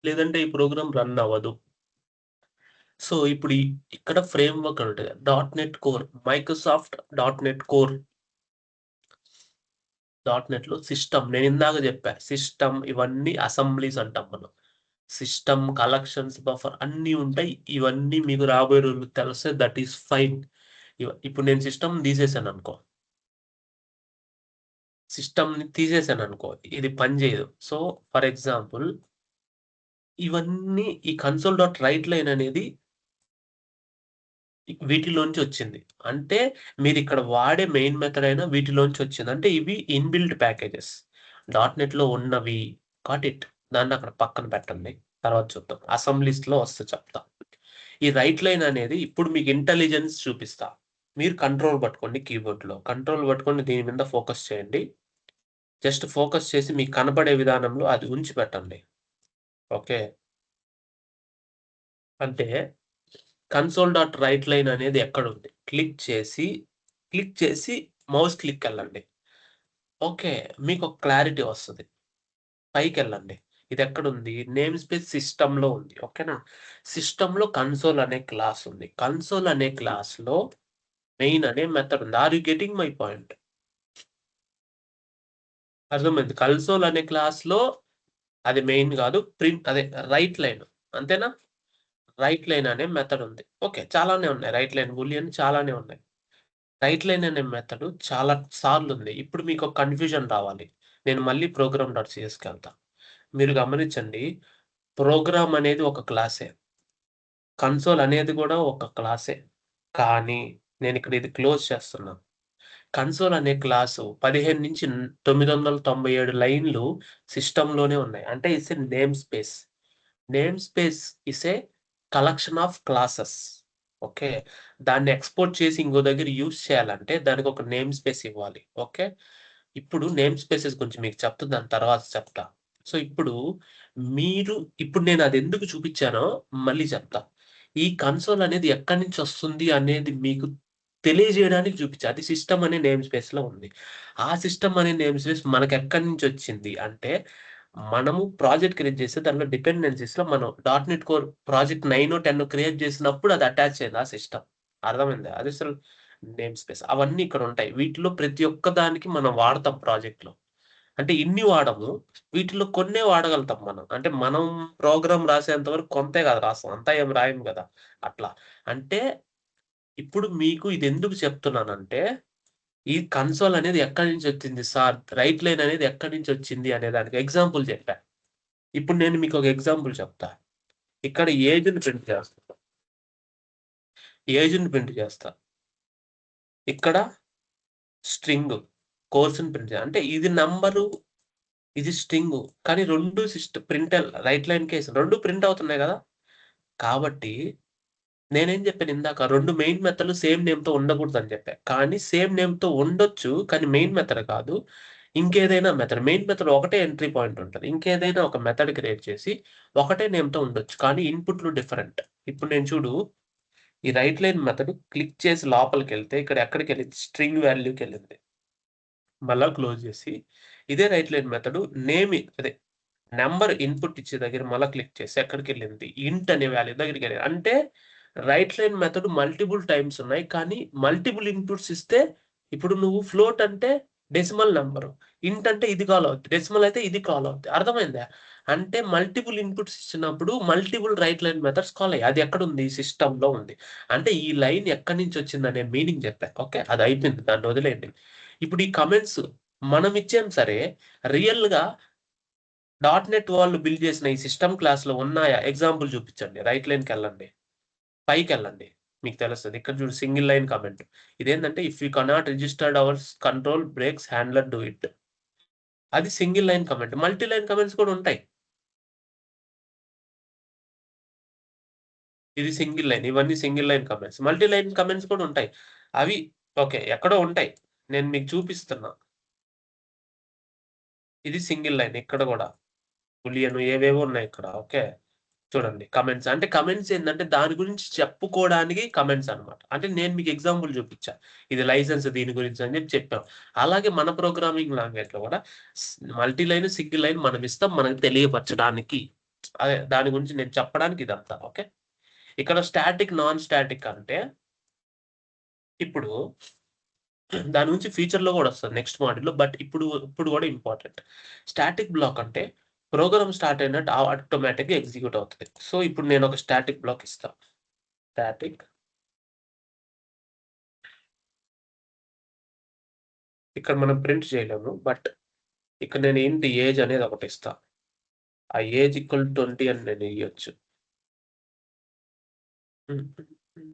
లేదంటే ఈ ప్రోగ్రామ్ రన్ అవ్వదు. సో, ఇప్పుడు ఇక్కడ ఫ్రేమ్‌వర్క్ అని ఉంటది. Dot net core, Microsoft dot net core, dot నెట్‌లో సిస్టమ్ నేనిందాక జెప్పా. సిస్టమ్ ఇవన్నీ అసెంబ్లీస్ అంటాం మనం. సిస్టమ్, కలెక్షన్స్, బఫర్ అన్నీ ఉంటాయి. ఇవన్నీ మీకు రాబోయే రోజుల్లో తెలిస్తే దట్ ఈస్ ఫైన్. ఇప్పుడు నేను సిస్టమ్‌ని తీసేసాననుకో, సిస్టమ్‌ని తీసేసాననుకో ఇది పని జేయదు. సో, ఫర్ ఎగ్జాంపుల్ ఇవన్నీ ఈ కన్సోల్ డాట్ రైట్ లైన్ అనేది వీటిలోంచి వచ్చింది. అంటే మీరిక్కడ వాడే మెయిన్ మెథడ్ అయినా వీటిలోంచి వచ్చింది. అంటే ఇవి ఇన్‌బిల్ట్ ప్యాకేజెస్. డాట్ నెట్‌లో ఉన్నవి గాట్ ఇట్. దాన్నక్కడ పక్కన పెట్టండి. తర్వాత చూద్దాం. అసెంబ్లీస్‌లో వస్తే చెప్తా. ఈ రైట్ లైన్ అనేది ఇప్పుడు మీకు ఇంటెలిజెన్స్ చూపిస్తా. మీరు కంట్రోల్ పట్టుకోండి కీబోర్డ్‌లో. కంట్రోల్ పట్టుకొని దీని మీద ఫోకస్ చేయండి. జస్ట్ ఫోకస్ చేసి మీకు కనపడే విధానంలో అది ఉంచి పెట్టండి. ఓకే. అంటే కన్సోల్ డాట్ రైట్ లైన్ అనేది ఎక్కడుంది? క్లిక్ చేసి మౌస్ క్లిక్కెళ్ళండి. ఓకే. మీకొక క్లారిటీ వస్తది. పైకెళ్ళండి. ఇదెక్కడుంది? నేమ్ స్పేస్ సిస్టమ్‌లో ఉంది. ఓకేనా? సిస్టమ్‌లో కన్సోల్ అనే క్లాస్ ఉంది. కన్సోల్ అనే క్లాస్‌లో మెయిన్ అనే మెథడ్ ఉంది. Are you getting my point? అర్థమైంది. కన్సోల్ అనే క్లాస్‌లో అది మెయిన్ గాదు. అదే రైట్ లైన్ అంతేనా? రైట్ లైన్ అనే మెథడ్ ఉంది. ఓకే. చాలానే ఉన్నాయి. రైట్ లైన్ బూలియన్ చాలానే ఉన్నాయి. రైట్ లైన్ అనే మెథడ్ చాలా సార్లుంది. ఇప్పుడు మీకొక కన్‌ఫ్యూజన్ రావాలి. నేను మళ్ళీ ప్రోగ్రామ్ డాట్ సీఎస్‌కెళ్తా. మీరు గమనించండి. ప్రోగ్రామ్ అనేది ఒక క్లాసే. కన్సోల్ అనేది గూడా ఒక క్లాసే. కానీ నేనిక్కడ ఇది క్లోజ్ చేస్తున్నా. కన్సోల్ అనే క్లాసు 15-997 లైన్‌లు సిస్టమ్‌లోనే ఉన్నాయి. అంటే it's a name space. Name space is a collection of classes. Okay. దాన్ని ఎక్స్‌పోర్ట్ చేసి ఇంకో దగ్గర యూజ్ చేయాలంటే దానికొక నేమ్ స్పేస్ ఇవ్వాలి. ఓకే. ఇప్పుడు నేమ్ స్పేసెస్ గురించి మీకు చెప్తా. దాని తర్వాత చెప్తా. సో, మీరు ఇప్పుడు నేను అదెందుకు చూపిచ్చానో మళ్ళీ చెప్తా. ఈ కన్సోల్ అనేది ఎక్కడి నుంచొస్తుంది అనేది మీకు తెలియజేయడానికి చూపిచ్చా. అది సిస్టమ్ అనే నేమ్ స్పేస్‌లో ఉంది. ఆ సిస్టమ్ అనే నేమ్ స్పేస్ మనకెక్కడి నుంచొచ్చింది అంటే మనము ప్రాజెక్ట్ క్రియేట్ చేస్తే దాంట్లో డిపెండెన్సీస్‌లో మనం dot net core project 9 10 create చేసినప్పుడు అది అటాచ్ అయింది ఆ సిస్టమ్. అర్థమైందా? అదసలు నేమ్ స్పేస్. అవన్నీ ఇక్కడుంటాయి. వీటిలో ప్రతి ఒక్క దానికి మనం వాడతాం ప్రాజెక్ట్‌లో. అంటే ఇన్ని వాడము. వీటిలో కొన్నే వాడగలుగుతాం మనం. అంటే మనం ప్రోగ్రామ్ రాసేంత వరకు కొంతే కదా రాస్తాం. అంతా ఏం రాయము గదా! అట్లా. అంటే ఇప్పుడు మీకు ఇదెందుకు చెప్తున్నానంటే ఈ కన్సోల్ అనేది ఎక్కడి నుంచొచ్చింది సార్? రైట్ లైన్ అనేది ఎక్కడి నుంచొచ్చింది అనే దానికి ఎగ్జాంపుల్ చెప్పా. ఇప్పుడు నేను మీకొక ఎగ్జాంపుల్ చెప్తా. ఇక్కడ ఏజ్‌ని ప్రింట్ చేస్తా. ఏజ్‌ని ప్రింట్ చేస్తా. ఇక్కడ స్ట్రింగ్ కోర్స్‌ని ప్రింట్ అంటే ఇది నంబరు ఇది స్ట్రింగ్. కానీ 2 print right line case 2 print అవుతున్నాయి కదా! కాబట్టి నేనేం చెప్పాను ఇందాక 2 మెయిన్ మెథడ్‌లు సేమ్ నేమ్‌తో ఉండకూడదని చెప్పా. కానీ సేమ్ నేమ్‌తో ఉండొచ్చు. కానీ మెయిన్ మెథడ్ కాదు. ఇంకేదైనా మెథడ్. మెయిన్ మెథడ్ ఒకటే ఎంట్రీ పాయింట్ ఉంటది. ఇంకేదైనా ఒక మెథడ్ క్రియేట్ చేసి ఒకటే నేమ్‌తో ఉండొచ్చు. కానీ ఇన్‌పుట్‌లు డిఫరెంట్. ఇప్పుడు నేను చూడు ఈ రైట్ లైన్ మెథడ్ క్లిక్ చేసి లోపలికెళ్తే ఇక్కడ ఎక్కడికెళ్ళింది? స్ట్రింగ్ వాల్యూకెళ్ళింది. మళ్ళా క్లోజ్ చేసి ఇదే రైట్ లైన్ మెథడ్ అదే నంబర్ ఇన్‌పుట్ ఇచ్చే దగ్గర మళ్ళా క్లిక్ చేసి ఎక్కడికెళ్ళింది? ఇంట్ అనే వాల్యూ దగ్గరికెళ్ళింది. అంటే right line method multiple times ఉన్నాయి. కానీ మల్టిపుల్ ఇన్‌పుట్స్ ఇస్తే ఇప్పుడు నువ్వు ఫ్లోట్ అంటే డెసిమల్ నంబరు. ఇంట్ అంటే ఇది కాల్ అవుద్ది. డెసిమల్ అయితే ఇది కాల్ అవుద్ది. అర్థమైందా? అంటే మల్టిపుల్ ఇన్‌పుట్స్ ఇచ్చినప్పుడు multiple right line methods call అయ్యాయి. అది ఎక్కడుంది? సిస్టమ్‌లో ఉంది. అంటే ఈ లైన్ ఎక్కడి నుంచి వచ్చిందనే మీనింగ్ చెప్పా. ఓకే. అది అయిపోయింది. దాన్ని వదిలేయండి. ఇప్పుడు ఈ కామెంట్స్ మనం ఇచ్చాం సరే రియల్‌గా డాట్ నెట్ వాళ్ళు బిల్డ్ చేసిన ఈ సిస్టమ్ క్లాస్‌లో ఉన్నాయా? ఎగ్జాంపుల్ చూపించండి. రైట్ లైన్‌కెళ్ళండి. పైకెళ్ళండి. మీకు తెలుస్తది. ఇక్కడ చూడు సింగిల్ లైన్ కామెంట్. ఇదేంటంటే if you cannot registered our control breaks handler do it. అది single line comment. Multi line comments కూడా ఉంటాయి. ఇది సింగిల్ లైన్. ఇవన్నీ single line comments. Multi line comments కూడా ఉంటాయి. అవి ఓకే. ఎక్కడో ఉంటాయి. నేను మీకు చూపిస్తున్నా. ఇది సింగిల్ లైన్ ఇక్కడ గూడా. బూలియన్ ఏవేవో ఉన్నాయి ఇక్కడ. ఓకే. చూడండి కమెంట్స్. అంటే కమెంట్స్ ఏందంటే దాని గురించి చెప్పుకోవడానికి కమెంట్స్ అన్నమాట. అంటే నేను మీకు ఎగ్జాంపుల్ చూపిచ్చా. ఇది లైసెన్స్ దీని గురించి అని చెప్పాం. అలాగే మన ప్రోగ్రామింగ్ లాంగ్వేజ్‌లో కూడా స్ మల్టీ లైన్, సింగిల్ లైన్ మనం ఇస్తాం మనకు తెలియపరచడానికి. అదే దాని గురించి నేను చెప్పడానికి ఇదంతా. ఓకే. ఇక్కడ స్టాటిక్, నాన్ స్టాటిక్ అంటే ఇప్పుడు దాని గురించి ఫ్యూచర్‌లో గూడా వస్తది నెక్స్ట్ మాడ్యూల్‌లో. బట్ ఇప్పుడు గూడా ఇంపార్టెంట్. స్టాటిక్ బ్లాక్ అంటే ప్రోగ్రామ్ స్టార్ట్ అయినట్టు ఆటోమేటిక్‌గా ఎగ్జిక్యూట్ అవుతది. సో, ఇప్పుడు నేను ఒక స్టాటిక్ బ్లాక్ ఇస్తా. స్టాటిక్ ఇక్కడ మనం ప్రింట్ చేయలేము. బట్ ఇక్కడ నేను ఏంటి ఏజ్ అనేది ఒకటి ఇస్తా. ఆ ఏజ్ ఈక్వల్ 20 అని నేను ఇయ్యొచ్చు. హ్మ్. హ్మ్.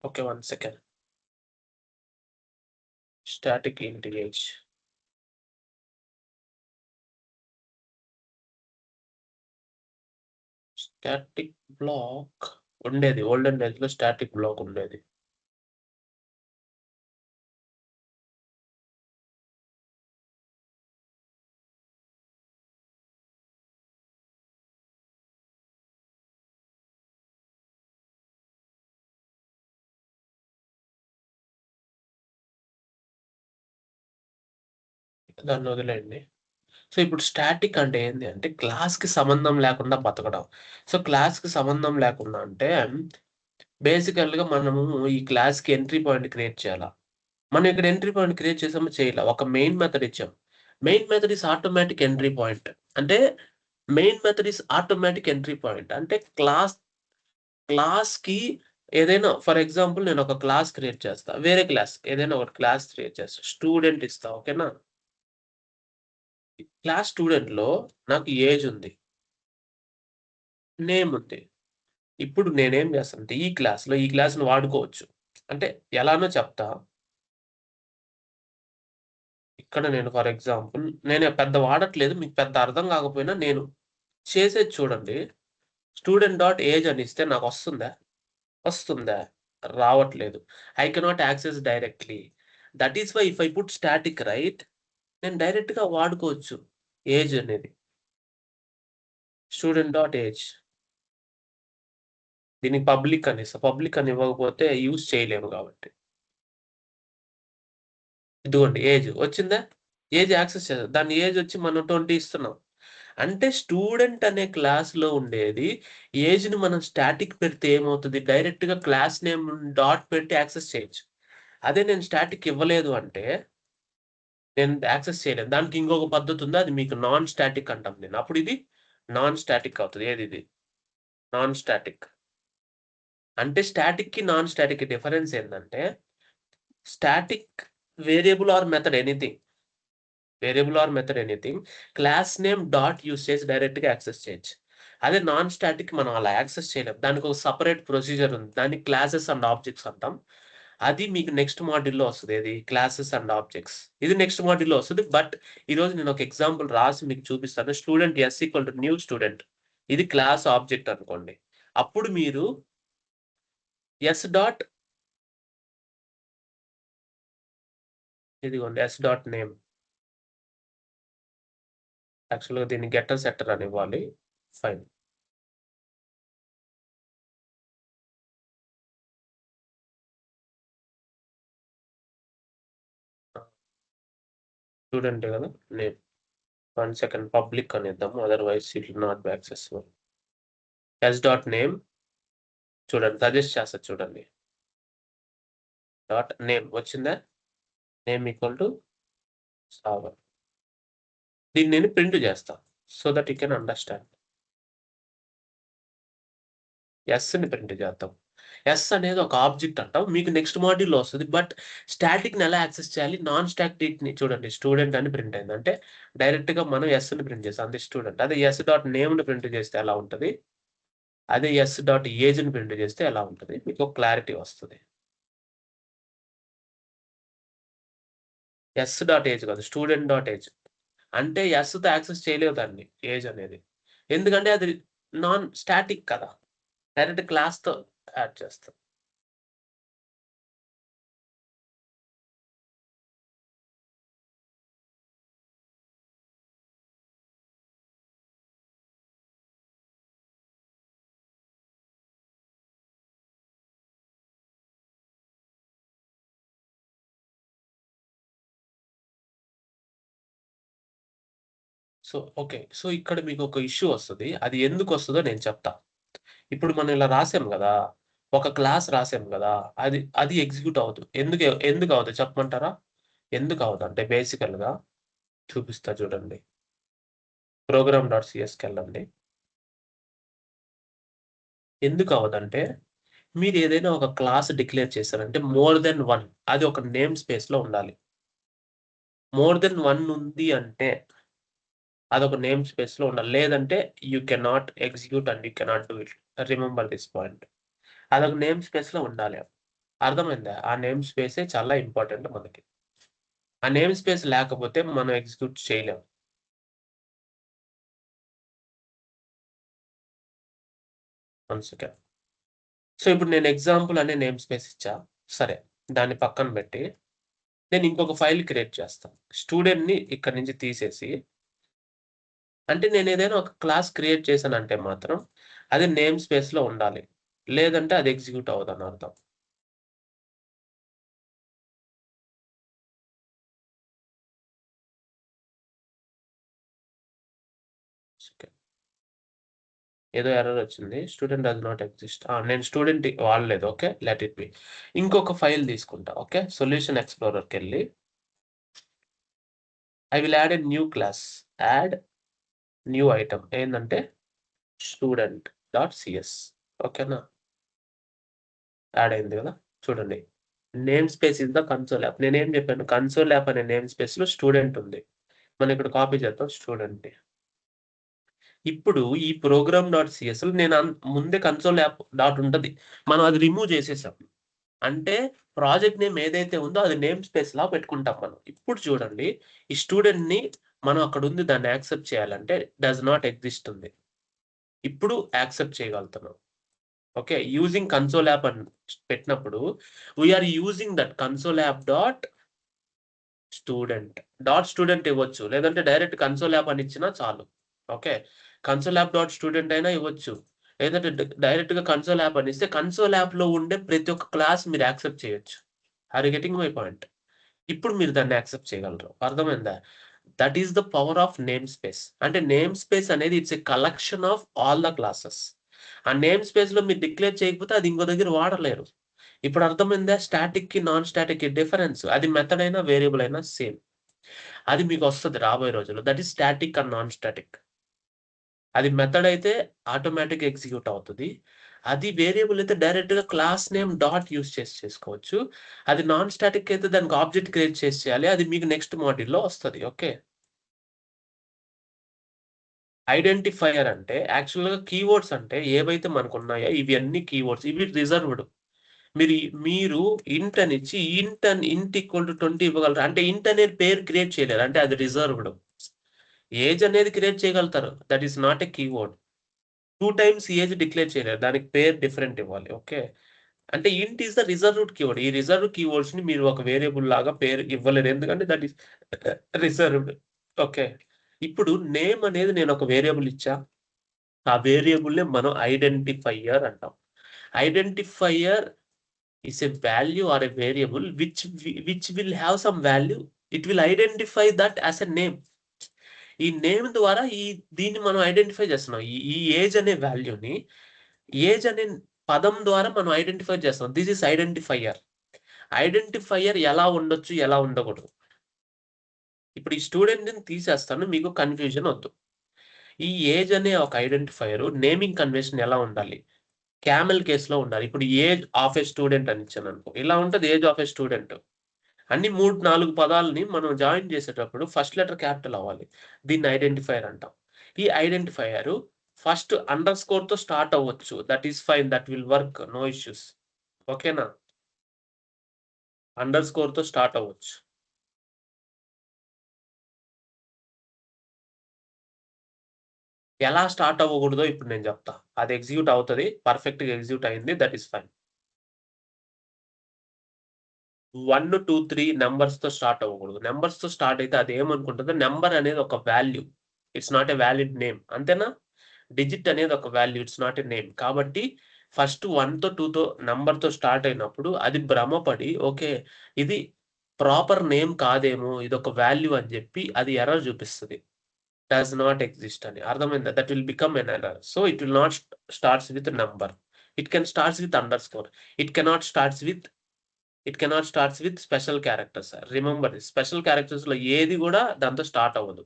ఓకే. 1 సెకండ్. స్టాటిక్ ఇంట్ ఏజ్. స్టాటిక్ బ్లాక్ ఉండేది. ఓల్డెన్ డేస్‌లో స్టాటిక్ బ్లాక్ ఉండేది. దాన్ని వదిలేయండి. సో, ఇప్పుడు స్టాటిక్ అంటే ఏంది అంటే క్లాస్‌కి సంబంధం లేకుండా బతకడం. సో, క్లాస్‌కి సంబంధం లేకుండా అంటే బేసికల్‌గా మనము ఈ క్లాస్‌కి ఎంట్రీ పాయింట్ క్రియేట్ చేయాల. మనం ఇక్కడ ఎంట్రీ పాయింట్ క్రియేట్ చేసామా? చేయలా. ఒక మెయిన్ మెథడ్ ఇచ్చాం. Main method is automatic entry point. అంటే main method is automatic entry point. అంటే క్లాస్‌కి ఏదైనా ఫర్ ఎగ్జాంపుల్ నేను ఒక క్లాస్ క్రియేట్ చేస్తా. వేరే క్లాస్ ఏదైనా ఒకటి క్లాస్ క్రియేట్ చేస్తా. స్టూడెంట్ ఇస్తా. ఓకేనా? క్లాస్ స్టూడెంట్‌లో నాకు ఏజ్ ఉంది. నేమ్ ఉంది. ఇప్పుడు నేనేం చేస్తానంటే ఈ క్లాస్‌ని వాడుకోవచ్చు. అంటే ఎలానో చెప్తా. ఇక్కడ నేను ఫర్ ఎగ్జాంపుల్ నేను పెద్ద వాడట్లేదు. మీకు పెద్ద అర్థం కాకపోయినా నేను చేసేది చూడండి. స్టూడెంట్ డాట్ ఏజ్ అని ఇస్తే నాకొస్తుందా? వస్తుందా? రావట్లేదు. I cannot access directly. That is why if I put static right నేను డైరెక్ట్‌గా వాడుకోవచ్చు. ఏజ్ అనేది. Student dot age. దీనికి పబ్లిక్ అని ఇస్తా. పబ్లిక్ అని ఇవ్వకపోతే యూజ్ చేయలేము కాబట్టి. ఇదిగోండి ఏజ్ వచ్చిందా? ఏజ్ యాక్సెస్ చేసాం. దాని ఏజ్ వచ్చి మనం 20 ఇస్తున్నాం. అంటే స్టూడెంట్ అనే క్లాస్‌లో ఉండేది ఏజ్‌ని మనం స్టాటిక్ పెడితే ఏమవుతది? డైరెక్ట్‌గా క్లాస్ నేమ్ డాట్ పెట్టి యాక్సెస్ చేయొచ్చు. అదే నేను స్టాటిక్ ఇవ్వలేదు అంటే నేను యాక్సెస్ చేయలేను. దానికి ఇంకొక పద్ధతి ఉంది. అది మీకు నాన్ స్టాటిక్ అంటాం నేను. అప్పుడు ఇది నాన్ స్టాటిక్ అవుతది. ఏదిది? Non static. అంటే స్టాటిక్‌కి, నాన్ స్టాటిక్‌కి డిఫరెన్స్ ఏందంటే static variable or method anything. Variable or method anything. Class name dot use చేసి డైరెక్ట్‌గా యాక్సెస్ చేయొచ్చు. అదే నాన్ స్టాటిక్ మనం అలా యాక్సెస్ చేయలేం. దానికొక సెపరేట్ ప్రొసీజర్ ఉంది. దాన్ని క్లాసెస్ అండ్ ఆబ్జెక్ట్స్ అంటాం. అది మీకు నెక్స్ట్ మాడ్యూల్‌లో వస్తది. ఏది క్లాసెస్ అండ్ ఆబ్జెక్ట్స్. ఇది నెక్స్ట్ మాడ్యూల్‌లో వస్తది. బట్ ఈరోజు నేను ఒక ఎగ్జాంపుల్ రాసి మీకు చూపిస్తాను. Student S equal to new student. ఇది క్లాస్ ఆబ్జెక్ట్ అనుకోండి. అప్పుడు మీరు ఎస్ డాట్ ఇదిగోండి ఎస్ డాట్ నేమ్. యాక్చువల్‌గా దీన్ని గెటర్ సెట్టర్ అని ఇవ్వాలి. ఫైన్. స్టూడెంటే కదా! నేమ్. 1 సెకండ్ పబ్లిక్ అనేద్దాము. Otherwise it will not be accessible. S dot name చూడండి సజెస్ట్ చేస్తది చూడండి. డాట్ నేమ్ వచ్చిందా? Name equal to Sagar. దీన్ని నేను ప్రింట్ చేస్తా. So that you can understand. ఎస్‌ని ప్రింట్ చేద్దాం. ఎస్ అనేది ఒక ఆబ్జెక్ట్ అంటాం. మీకు నెక్స్ట్ మాడ్యూల్‌లో వస్తది. బట్ స్టాటిక్‌ని ఎలా యాక్సెస్ చేయాలి? నాన్ స్టాటిక్‌ని చూడండి స్టూడెంట్ అని ప్రింట్ అయింది. అంటే డైరెక్ట్‌గా మనం ఎస్‌ని ప్రింట్ చేసాం. అది స్టూడెంట్. అదే ఎస్ డాట్ నేమ్‌ని ప్రింట్ చేస్తే ఎలా ఉంటది? అదే ఎస్ డాట్ ఏజ్‌ని ప్రింట్ చేస్తే ఎలా ఉంటది? మీకు ఒక క్లారిటీ వస్తది. ఎస్ డాట్ ఏజ్ కాదు. Student dot age. అంటే ఎస్‌తో యాక్సెస్ చేయలేవు దాన్ని ఏజ్ అనేది. ఎందుకంటే అది నాన్ స్టాటిక్ కదా! డైరెక్ట్ క్లాస్‌తో యాడ్ చేస్తాం. So, okay. సో, ఇక్కడ మీకొక ఇష్యూ వస్తది. అది ఎందుకొస్తదో నేను చెప్తా. ఇప్పుడు మనం ఇలా రాసాం గదా! ఒక క్లాస్ రాసాం గదా! అది ఎగ్జిక్యూట్ అవ్వదు. ఎందుకవ్వదు చెప్పమంటారా? ఎందుకవ్వదంటే బేసికల్‌గా చూపిస్తా చూడండి. ప్రోగ్రామ్.సీఎస్‌కెళ్ళండి. ఎందుకవ్వదంటే మీరేదైనా ఒక క్లాస్ డిక్లేర్ చేశారంటే మోర్ థాన్ 1 అది ఒక నేమ్ స్పేస్‌లో ఉండాలి. మోర్ థాన్ 1 ఉంది అంటే అదొక నేమ్ స్పేస్‌లో ఉండాలి. లేదంటే you cannot execute and you cannot do it. Remember this point. అదొక నేమ్ స్పేస్‌లో ఉండాలి. అర్థమైందా? ఆ నేమ్ స్పేసే చాలా ఇంపార్టెంట్ మనకి. ఆ నేమ్ స్పేస్ లేకపోతే మనం ఎగ్జిక్యూట్ చేయలేం. One second. సో, ఇప్పుడు నేను ఎగ్జాంపుల్ అనే నేమ్ స్పేస్ ఇచ్చా. సరే. దాన్ని పక్కన పెట్టి నేను ఇంకొక ఫైల్ క్రియేట్ చేస్తా. స్టూడెంట్‌ని ఇక్కడి నుంచి తీసేసి అంటే నేనేదైనా ఒక క్లాస్ క్రియేట్ చేశానంటే మాత్రం అది నేమ్ స్పేస్‌లో ఉండాలి. లేదంటే అది ఎగ్జిక్యూట్ అవ్వదని అర్థం. ఓకే. ఏదో ఎర్రర్ వచ్చింది. Student does not exist. నేను స్టూడెంట్ వాడలేదు. ఓకే. Let it be. ఇంకొక ఫైల్ తీసుకుంటా. ఓకే. సొల్యూషన్ ఎక్స్‌ప్లోరర్‌కెళ్ళి I will add a new class. Add new item ఏందంటే స్టూడెంట్ డాట్ సీఎస్. ఓకేనా? యాడ్ అయింది గదా! చూడండి. Name space is the console app. నేనేం జెప్పాను? కన్సోల్ యాప్ అనే నేమ్ స్పేస్‌లో స్టూడెంట్ ఉంది. మనం ఇక్కడ కాపీ చేద్దాం స్టూడెంట్‌ని. ఇప్పుడు ఈ ప్రోగ్రామ్ డాట్ సీఎస్‌లో నేను ముందే కన్సోల్ యాప్ డాట్ ఉంటది. మనం అది రిమూవ్ చేసేసాం. అంటే ప్రాజెక్ట్ నేమ్ ఏదైతే ఉందో అది నేమ్ స్పేస్‌లా పెట్టుకుంటాం మనం. ఇప్పుడు చూడండి ఈ స్టూడెంట్‌ని మనం అక్కడుంది దాన్ని యాక్సెప్ట్ చేయాలంటే డస్ నాట్ ఎగ్జిస్ట్ ఉంది. ఇప్పుడు యాక్సెప్ట్ చేయగలుగుతున్నాం. ఓకే. యూజింగ్ కన్సోల్ యాప్ అని పెట్టినప్పుడు we are using that console app dot student. Dot student ఇవ్వచ్చు. లేదంటే డైరెక్ట్ కన్సోల్ యాప్ అని ఇచ్చినా చాలు. Okay. Console app dot student అయినా ఇవ్వచ్చు. లేదంటే డైరెక్ట్‌గా కన్సోల్ యాప్ అని ఇస్తే కన్సోల్ యాప్‌లో ఉండే ప్రతి ఒక్క క్లాస్ మీరు యాక్సెప్ట్ చేయొచ్చు. Are you getting my point? ఇప్పుడు మీరు దాన్ని యాక్సెప్ట్ చేయగలరు. అర్థమైందా? That is the power of name space. అంటే నేమ్ స్పేస్ అనేది it's a collection of all the classes. ఆ నేమ్ స్పేస్‌లో మీరు డిక్లేర్ చేయకపోతే అది ఇంకో దగ్గర వాడలేరు. ఇప్పుడు అర్థమైందా? స్టాటిక్‌కి, నాన్ స్టాటిక్‌కి డిఫరెన్స్. అది మెథడ్ అయినా, వేరియబుల్ అయినా సేమ్. అది మీకొస్తది రాబోయే రోజుల్లో. That is static and non static. అది మెథడ్ అయితే ఆటోమేటిక్‌గా ఎగ్జిక్యూట్ అవుతది. అది వేరియబుల్ అయితే డైరెక్ట్‌గా క్లాస్ నేమ్ డాట్ యూజ్ చేసి చేసుకోవచ్చు. అది నాన్ స్టాటిక్ అయితే దానికి ఆబ్జెక్ట్ క్రియేట్ చేసి చేయాలి. అది మీకు నెక్స్ట్ మాడ్యూల్‌లో వస్తది. ఓకే. ఐడెంటిఫైయర్ అంటే యాక్చువల్‌గా కీవర్డ్స్ అంటే ఏవైతే మనకున్నాయో ఇవి అన్ని కీవర్డ్స్. ఇవి రిజర్వ్డ్. మీరు ఇంట్ అని ఇచ్చి ఇంట్ ఈక్వల్ టు 20 ఇవ్వగలరు. అంటే ఇంట్ అనేది పేరు క్రియేట్ చేయలేరు. అంటే అది రిజర్వ్డ్. ఏజ్ అనేది క్రియేట్ చేయగలుగుతారు. That is not a keyword. 2 times age declare చేయలేరు. దానికి పేరు డిఫరెంట్ ఇవ్వాలి. ఓకే. అంటే ఇంట్ ఈస్ ద రిజర్వ్డ్ కీవర్డ్. ఈ రిజర్వ్ కీవర్డ్స్ ని మీరు ఒక వేరియబుల్ లాగా పేరు ఇవ్వలేరు. ఎందుకంటే దట్ ఈస్ రిజర్వ్డ్. ఓకే. ఇప్పుడు నేమ్ అనేది నేను ఒక వేరియబుల్ ఇచ్చా. ఆ వేరియబుల్ ని మనం ఐడెంటిఫైయర్ అంటాం. Identifier is a value or a variable which will have some value. It will identify that as a name. ఈ నేమ్ ద్వారా దీన్ని మనం ఐడెంటిఫై చేస్తున్నాం. ఈ ఏజ్ అనే వాల్యూని ఏజ్ అనే పదం ద్వారా మనం ఐడెంటిఫై చేస్తాం. This is identifier. ఐడెంటిఫైయర్ ఎలా ఉండొచ్చు, ఎలా ఉండకూడదు. ఇప్పుడు ఈ స్టూడెంట్ ని తీసేస్తాను, మీకు కన్ఫ్యూజన్ వద్దు. ఈ ఏజ్ అనే ఒక ఐడెంటిఫైయర్ నేమింగ్ కన్వెన్షన్ ఎలా ఉండాలి? క్యామెల్ కేసులో ఉండాలి. ఇప్పుడు ఏజ్ ఆఫ్ ఏ స్టూడెంట్ అని ఇచ్చాను అనుకో, ఇలా ఉంటుంది ఏజ్ ఆఫ్ ఏ స్టూడెంట్. అన్ని 3-4 పదాలని మనం జాయిన్ చేసేటప్పుడు ఫస్ట్ లెటర్ క్యాపిటల్ అవ్వాలి. దీన్ని ఐడెంటిఫైయర్ అంటాం. ఈ ఐడెంటిఫైయర్ ఫస్ట్ అండర్ స్కోర్ తో స్టార్ట్ అవ్వచ్చు. That is fine, that will work, no issues. ఓకేనా? అండర్ స్కోర్ తో స్టార్ట్ అవ్వచ్చు. ఎలా స్టార్ట్ అవ్వకూడదో ఇప్పుడు నేను చెప్తా. అది ఎగ్జిక్యూట్ అవుతుంది, పర్ఫెక్ట్ గా ఎగ్జిక్యూట్ అయింది, దట్ ఈస్ ఫైన్. 1, 2, 3 నెంబర్స్ తో స్టార్ట్ అవ్వకూడదు. నెంబర్స్ తో స్టార్ట్ అయితే అది ఏమనుకుంటుంది, నెంబర్ అనేది ఒక value, it's not a valid name. అంతేనా? డిజిట్ అనేది ఒక value, it's not a name. కాబట్టి ఫస్ట్ 1 తో 2 తో నంబర్ తో స్టార్ట్ అయినప్పుడు అది భ్రమపడి, ఓకే ఇది ప్రాపర్ నేమ్ కాదేమో, ఇది ఒక వాల్యూ అని చెప్పి అది ఎర్రర్ చూపిస్తుంది. డస్ నాట్ ఎగ్జిస్ట్ అని. అర్థమైందా? That will become an error. So it will not starts with number. It can starts with under score. It cannot starts with special characters. Remember, special characters లో ఏది కూడా దాంతో start అవ్వదు.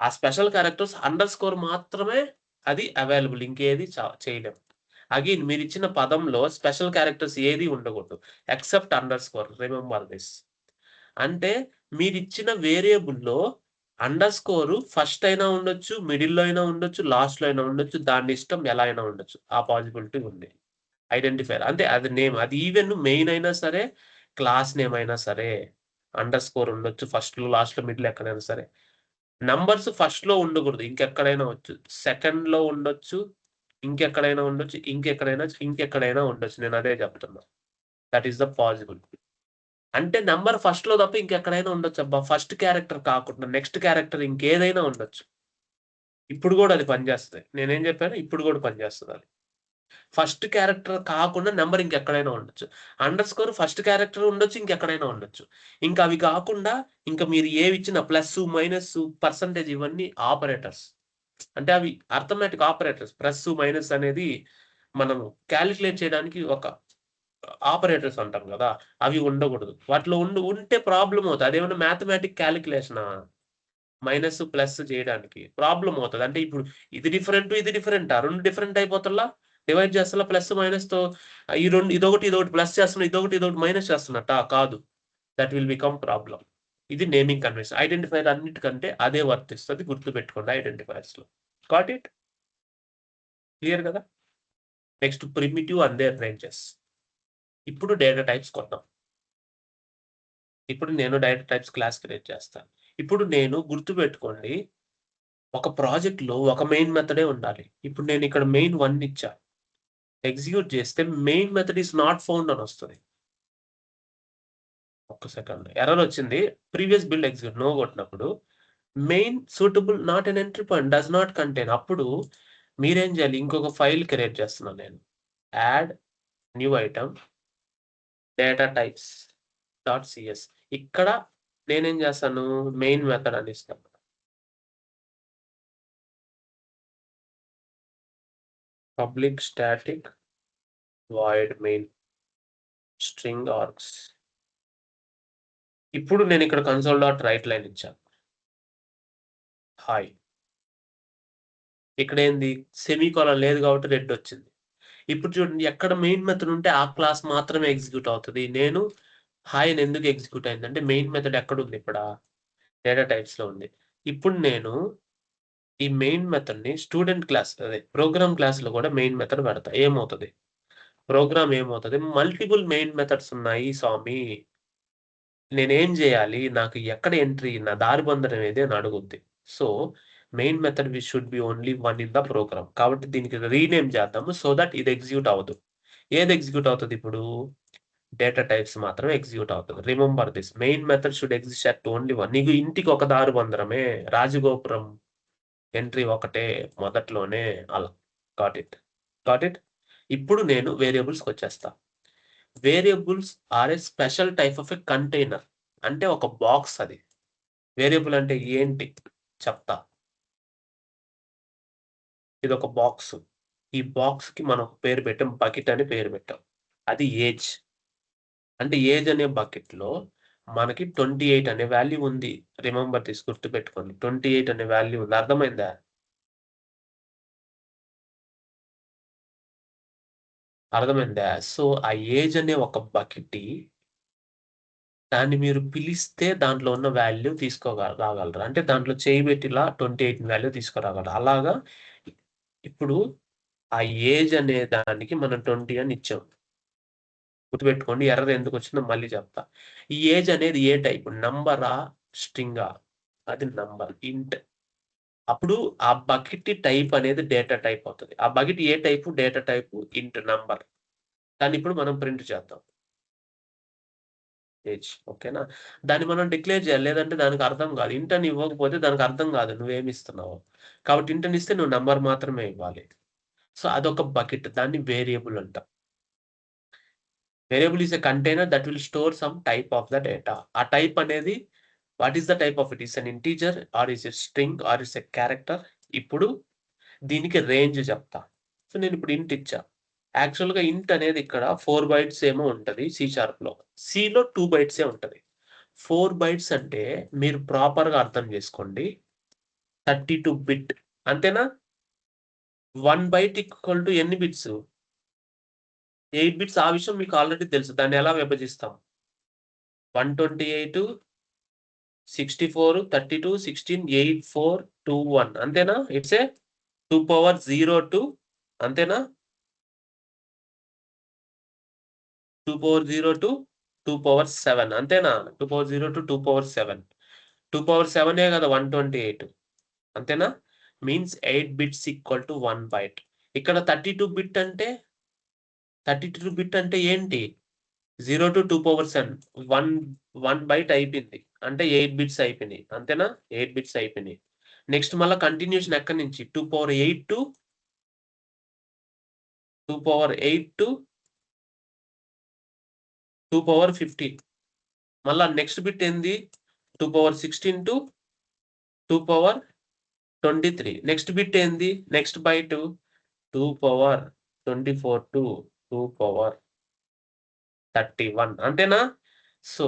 ఆ special characters under score మాత్రమే అది available, ఇంకేది చేయలేం. అగైన్ మీరు ఇచ్చిన పదంలో స్పెషల్ క్యారెక్టర్స్ ఏది ఉండకూడదు except under score. Remember this. అంటే మీరు ఇచ్చిన వేరియబుల్లో అండర్ స్కోర్ ఫస్ట్ అయినా ఉండొచ్చు, మిడిల్లో అయినా ఉండొచ్చు, లాస్ట్ లో అయినా ఉండొచ్చు, దాని ఇష్టం ఎలా అయినా ఉండొచ్చు. ఆ పాసిబిలిటీ ఉంది. ఐడెంటిఫైర్ అంటే అది నేమ్, అది ఈవెన్ మెయిన్ అయినా సరే, క్లాస్ నేమ్ అయినా సరే అండర్ స్కోర్ ఉండొచ్చు, ఫస్ట్ లో లాస్ట్ లో మిడిల్ ఎక్కడైనా సరే. నంబర్స్ ఫస్ట్ లో ఉండకూడదు, ఇంకెక్కడైనా వచ్చు. సెకండ్ లో ఉండొచ్చు, ఇంకెక్కడైనా ఉండొచ్చు, ఇంకెక్కడైనా ఉండొచ్చు. నేను అదే చెప్తున్నా. That is the possible. అంటే నంబర్ ఫస్ట్ లో తప్ప ఇంకెక్కడైనా ఉండొచ్చు అబ్బా. ఫస్ట్ క్యారెక్టర్ కాకుండా నెక్స్ట్ క్యారెక్టర్ ఇంకేదైనా ఉండొచ్చు. ఇప్పుడు కూడా అది పనిచేస్తుంది. నేనేం చెప్పాను, ఇప్పుడు కూడా పనిచేస్తుంది అది. ఫస్ట్ క్యారెక్టర్ కాకుండా నెంబర్ ఇంకెక్కడైనా ఉండొచ్చు. అండర్ స్కోర్ ఫస్ట్ క్యారెక్టర్ ఉండొచ్చు, ఇంకెక్కడైనా ఉండొచ్చు. ఇంకా అవి కాకుండా ఇంకా మీరు ఏవి ఇచ్చిన ప్లస్, మైనస్, పర్సంటేజ్ ఇవన్నీ ఆపరేటర్స్. అంటే అవి అర్థమెటిక్ ఆపరేటర్స్. ప్లస్, మైనస్ అనేది మనం క్యాలిక్యులేట్ చేయడానికి ఒక ఆపరేటర్స్ అంటాం కదా, అవి ఉండకూడదు. వాటిలో ఉంటే ప్రాబ్లం అవుతుంది. అదేమన్నా మ్యాథమెటిక్ క్యాలిక్యులేషనా? మైనస్ ప్లస్ చేయడానికి ప్రాబ్లం అవుతుంది. అంటే ఇప్పుడు ఇది డిఫరెంట్, ఇది డిఫరెంటా? 2 డిఫరెంట్ అయిపోతల్లా. డివైడ్ చేస్తలా ప్లస్ మైనస్ తో. ఈ 2 ఇదొకటి ప్లస్ చేస్తున్నా, ఇదొకటి మైనస్ చేస్తున్నట్టా? కాదు. That will become problem. ఇది నేమింగ్ కన్వెన్షన్. ఐడెంటిఫైర్ అన్నిటికంటే అదే వర్తిస్తుంది. గుర్తుపెట్టుకోండి ఐడెంటిఫైర్స్ లో. Got it? క్లియర్ కదా? Next primitive and their ranges. ఇప్పుడు డేటా టైప్స్ కొద్దాం. ఇప్పుడు నేను డేటా టైప్స్ క్లాస్ క్రియేట్ చేస్తాను. ఇప్పుడు నేను గుర్తుపెట్టుకోండి, ఒక ప్రాజెక్ట్ లో ఒక మెయిన్ మెథడే ఉండాలి. ఇప్పుడు నేను ఇక్కడ మెయిన్ 1 ఇచ్చా. ఎగ్జిక్యూట్ చేస్తే main method is not found అని వస్తుంది. ఒక్క సెకండ్, ఎర్రర్ వచ్చింది. ప్రీవియస్ బిల్డ్ ఎగ్జిక్యూట్ నో కొట్టినప్పుడు main suitable not an entry point, does not contain. అప్పుడు మీరేం చేయాలి, ఇంకొక ఫైల్ క్రియేట్ చేస్తున్నాను నేను. Add new item data types .cs. ఇక్కడ నేనేం చేస్తాను, మెయిన్ మెథడ్ అని ఇస్తాను. Public static void main string args. ఇప్పుడు నేను ఇక్కడ console.write లైన్ ఇచ్చాను. హాయ్. ఇక్కడ ఏంది, సెమీకోలన్ లేదు కాబట్టి రెడ్ వచ్చింది. ఇప్పుడు చూడండి, ఎక్కడ మెయిన్ మెథడ్ ఉంటే ఆ క్లాస్ మాత్రమే ఎగ్జిక్యూట్ అవుతుంది. నేను హాయ్ అని ఎందుకు ఎగ్జిక్యూట్ అయిందంటే మెయిన్ మెథడ్ ఎక్కడ ఉంది, ఇక్కడ డేటా టైప్స్ లో ఉంది. ఇప్పుడు నేను ఈ మెయిన్ మెథడ్ ని స్టూడెంట్ క్లాస్, అదే ప్రోగ్రామ్ క్లాస్ లో కూడా మెయిన్ మెథడ్ పెడతా. ఏమవుతుంది, ప్రోగ్రామ్ ఏమవుతది, మల్టిపుల్ మెయిన్ మెథడ్స్ ఉన్నాయి స్వామి. నేనేం జేయాలి? నాకు ఎక్కడ ఎంట్రీ నా దారి బంధనం ఏది అని అడుగుద్ది. So, main method should be only one in the program. కాబట్టి దీనికి రీనేమ్ చేద్దాము. సో థట్ ఇది ఎగ్జిక్యూట్ అవ్వదు. ఏది ఎగ్జిక్యూట్ అవుతదిప్పుడు? డేటా టైప్స్ మాత్రమే ఎగ్జిక్యూట్ అవుతది. Remember this. Main method should exist at only one. నీకు ఇంటికి ఒక దారి బంధనమే. రాజగోపురం ఎంట్రీ ఒకటే మొదట్లోనే అలా. Got it. Got it? ఇప్పుడు నేను వేరియబుల్స్‌కొచ్చేస్తా. Variables are a special type of a container. అంటే ఒక బాక్స్ అది. వేరియబుల్ అంటే ఏంటి? చెప్తా. ఇదొక బాక్స్. ఈ బాక్స్‌కి మనం పేరు పెట్టాం. బకెట్ అని పేరు పెట్టాం. అది ఏజ్. అంటే ఏజ్ అనే బకెట్‌లో మనకి 28 అనే వాల్యూ ఉంది. రిమెంబర్ థిస్, గుర్తుపెట్టుకోండి. 28 అనే వాల్యూ ఉంది. అర్థమైందా? అర్థమైందా? సో, ఆ ఏజ్ అనే ఒక బకెట్‌ని దాన్ని మీరు పిలిస్తే దాంట్లో ఉన్న వాల్యూ రాగలరు. అంటే దాంట్లో చేయి పెట్టి ఇలా 28 వాల్యూ తీసుకురాగలరు. అలాగా ఇప్పుడు ఆ ఏజ్ అనే దానికి మనం 20 అని ఇచ్చాం. గుర్తుపెట్టుకోండి. ఎర్రర్ ఎందుకొచ్చిందో మళ్ళీ చెప్తా. ఈ ఏజ్ అనేది ఏ టైప్? నంబరా? స్ట్రింగా? అది నంబర్. ఇంట్. అప్పుడు ఆ బకెట్ టైప్ అనేది డేటా టైప్ అవుతది. ఆ బకెట్ ఏ టైపు? డేటా టైపు ఇంట్ నంబర్. దాన్ని ఇప్పుడు మనం ప్రింట్ చేద్దాం. ఏజ్. ఓకేనా? దాన్ని మనం డిక్లేర్ చేయాలి. లేదంటే దానికి అర్థం కాదు. ఇంట్ అని ఇవ్వకపోతే దానికి అర్థం కాదు నువ్వేమిస్తున్నావో. కాబట్టి ఇంట్ అని ఇస్తే నువ్వు నంబర్ మాత్రమే ఇవ్వాలి. సో, అదొక బకెట్. దాన్ని వేరియబుల్ అంటాం. Variable is a container that will store some type of the data. ఆ టైప్ అనేది what is the type of it? Is an integer or is a string or is a character? ఇప్పుడు దీనికి range చెప్తా. So, నేనిప్పుడు ఇంట్ ఇచ్చా. యాక్చువల్‌గా ఇంట్ అనేది ఇక్కడ 4 బైట్స్ ఏమో ఉంటది సి షార్ప్‌లో. సిలో 2 బైట్సే ఉంటది. 4 బైట్స్ అంటే మీరు ప్రాపర్‌గా అర్థం చేసుకోండి. 32 బిట్ అంతేనా? 1 బైట్ ఈక్వల్ టు ఎన్ని బిట్స్? 8 బిట్స్. ఆ విషయం మీకు ఆల్రెడీ తెలుసు. దాన్ని ఎలా విభజిస్తాం? 128, 64, 32, 16, 8, 4, 2, 1 అంతేనా? ఇట్స్ ఏ 2 అంతేనా? 2 అంతేనా? 2 2 కదా 128 అంతేనా? Means 8 bits equal to 1 byte. ఇక్కడ 32 బిట్ అంటే ఏంటి? 0-2 1, 1 బైట్ అయిపోయింది. అంటే 8 బిట్స్ అయిపోయినాయి. అంతేనా? 8 బిట్స్ అయిపోయినాయి. నెక్స్ట్ మళ్ళా కంటిన్యూషన్ ఎక్కడి నుంచి? 2 పవర్ 8 మళ్ళా నెక్స్ట్ బిట్ ఏంది? 2 పవర్ 16 నెక్స్ట్ బిట్ ఏంది? నెక్స్ట్ బైట్ 2 పవర్ 24 అంతేనా? So,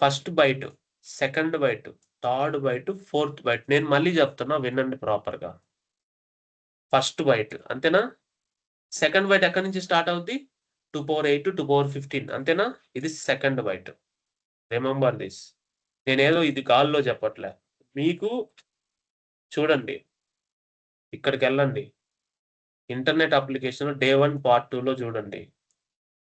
first byte, second byte, third byte, fourth byte. నేను మళ్ళీ చెప్తున్నా వినండి ప్రాపర్‌గా. ఫస్ట్ బైట్ అంతేనా? సెకండ్ బైట్ ఎక్కడి నుంచి స్టార్ట్ అవుద్ది? 2 పవర్ 8-2 పవర్ 15 అంతేనా? ఇది సెకండ్ బైట్. Remember this. నేనేదో ఇది గాల్లో చెప్పట్లే. మీకు చూడండి. ఇక్కడికెళ్ళండి. ఇంటర్నెట్ అప్లికేషన్‌లో డే 1 పార్ట్ 2లో చూడండి.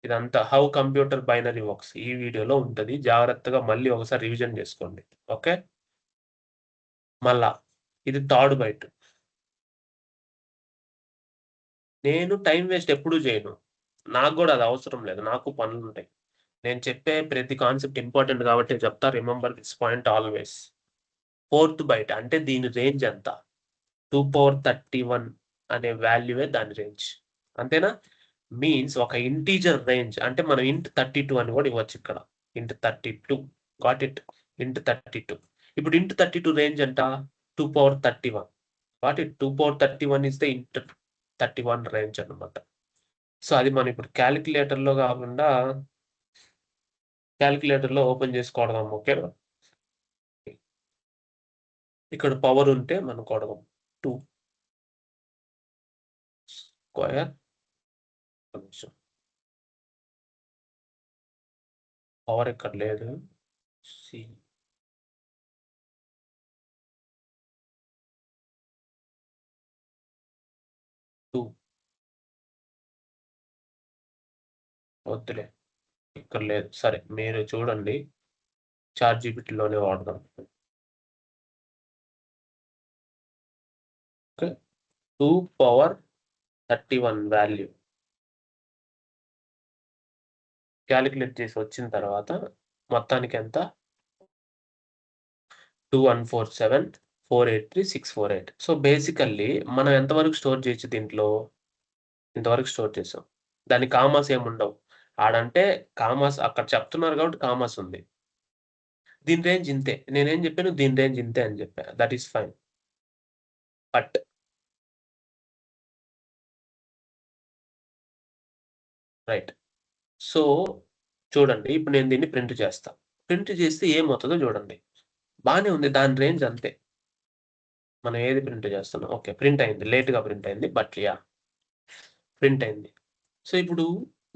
ఇదంతా హౌ కంప్యూటర్ బైనరీ వర్క్స్ ఈ వీడియోలో ఉంటది. జాగ్రత్తగా మళ్ళీ ఒకసారి రివిజన్ చేసుకోండి. ఓకే. మళ్ళా ఇది థర్డ్ బైట్. నేను టైమ్ వేస్ట్ ఎప్పుడు చేయను. నాకు గూడా అది అవసరం లేదు. నాకు పనులుంటాయి. నేను చెప్పే ప్రతి కాన్సెప్ట్ ఇంపార్టెంట్ కాబట్టి చెప్తా. Remember this point always. Fourth byte అంటే దీని రేంజ్ ఎంత? 2 పవర్ 31 అనే వాల్యూయే దాని రేంజ్. అంతేనా? మీన్స్ ఒక ఇంటిజర్ రేంజ్ అంటే మనం ఇంట్ 32 అని గూడా ఇవ్వచ్చిక్కడ. ఇంట్ 32 గాట్ ఇట్. ఇంట్ 32. ఇప్పుడు ఇంట్ 32 రేంజ్ ఎంత? 2 power 31. Got it. 2 power 31 is the ఇంట్ 31 రేంజ్ అన్నమాట. సో, అది మనం ఇప్పుడు కాలిక్యులేటర్‌లో గాకుండా కాలిక్యులేటర్‌లో ఓపెన్ చేసి కొడదాం. ఓకేనా? ఇక్కడ పవర్ ఉంటే మనం కొడదాం. 2 స్క్వేర్ ఒక్క నిమిషం. పవర్ ఇక్కడ లేదు. సి టూ వద్దులే, ఇక్కడ లేదు. సరే మీరు చూడండి, చాట్ జీపీటీలోనే వాడదాం. ఓకే, 2^31 వాల్యూ క్యాలిక్యులేట్ చేసి వచ్చిన తర్వాత మొత్తానికి ఎంత? 2147,483,648. సో బేసికల్లీ మనం ఎంతవరకు స్టోర్ చేయొచ్చు దీంట్లో? ఇంతవరకు స్టోర్ చేసాం. దాని కామాస్ ఏముండవు. ఆడంటే కామాస్ అక్కడ చెప్తున్నారు కాబట్టి కామాస్ ఉంది. దీని రేంజ్ ఇంతే. నేనేం చెప్పాను? దీని రేంజ్ ఇంతే అని చెప్పా. That is fine. But right. So చూడండి, ఇప్పుడు నేను దీన్ని ప్రింట్ చేస్తా. ప్రింట్ చేస్తే ఏమవుతుందో చూడండి. బానే ఉంది. దాని రేంజ్ అంతే. మనం ఏది ప్రింట్ చేస్తున్నాం? ఓకే, ప్రింట్ అయింది. లేట్‌గా ప్రింట్ అయింది. But yeah! ప్రింట్ అయింది. సో ఇప్పుడు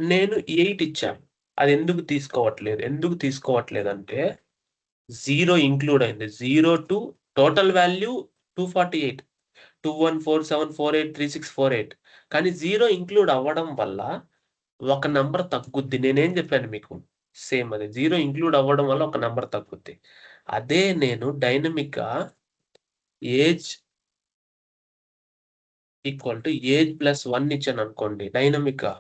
నేను 8 ఇచ్చా. అది ఎందుకు తీసుకోవట్లేదు? ఎందుకు తీసుకోవట్లేదంటే 0 ఇంక్లూడ్ అయింది. 0 టు టోటల్ వాల్యూ 248. 2147483648. కానీ 0 ఇంక్లూడ్ అవ్వడం వల్ల ఒక నంబర్ తగ్గుద్ది. నేనేం చెప్పాను మీకు? సేమ్ అదే. 0 ఇంక్లూడ్ అవ్వడం వల్ల ఒక నంబర్ తగ్గుద్ది. అదే నేను డైనమిక్‌గా age equal to age plus 1 ఇచ్చాననుకోండి డైనమిక్‌గా.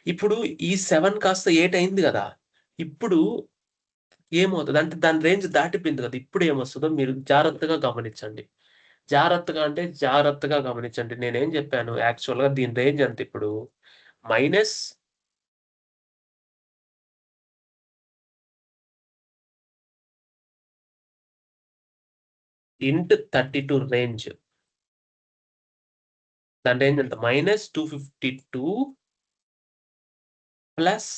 ఇప్పుడు ఈ 7 కాస్త 8 అయింది గదా! ఇప్పుడు ఏమవుతది? అంటే దాని రేంజ్ దాటిపోయింది గదా! ఇప్పుడు ఏమొస్తదో మీరు జాగ్రత్తగా గమనించండి. జాగ్రత్తగా అంటే జాగ్రత్తగా గమనించండి. నేనేం జెప్పాను యాక్చువల్‌గా దీని రేంజ్ ఎంత ఇప్పుడు? మైనస్ ఇంట్ 32 రేంజ్. దాని రేంజ్ ఎంత? -252 plus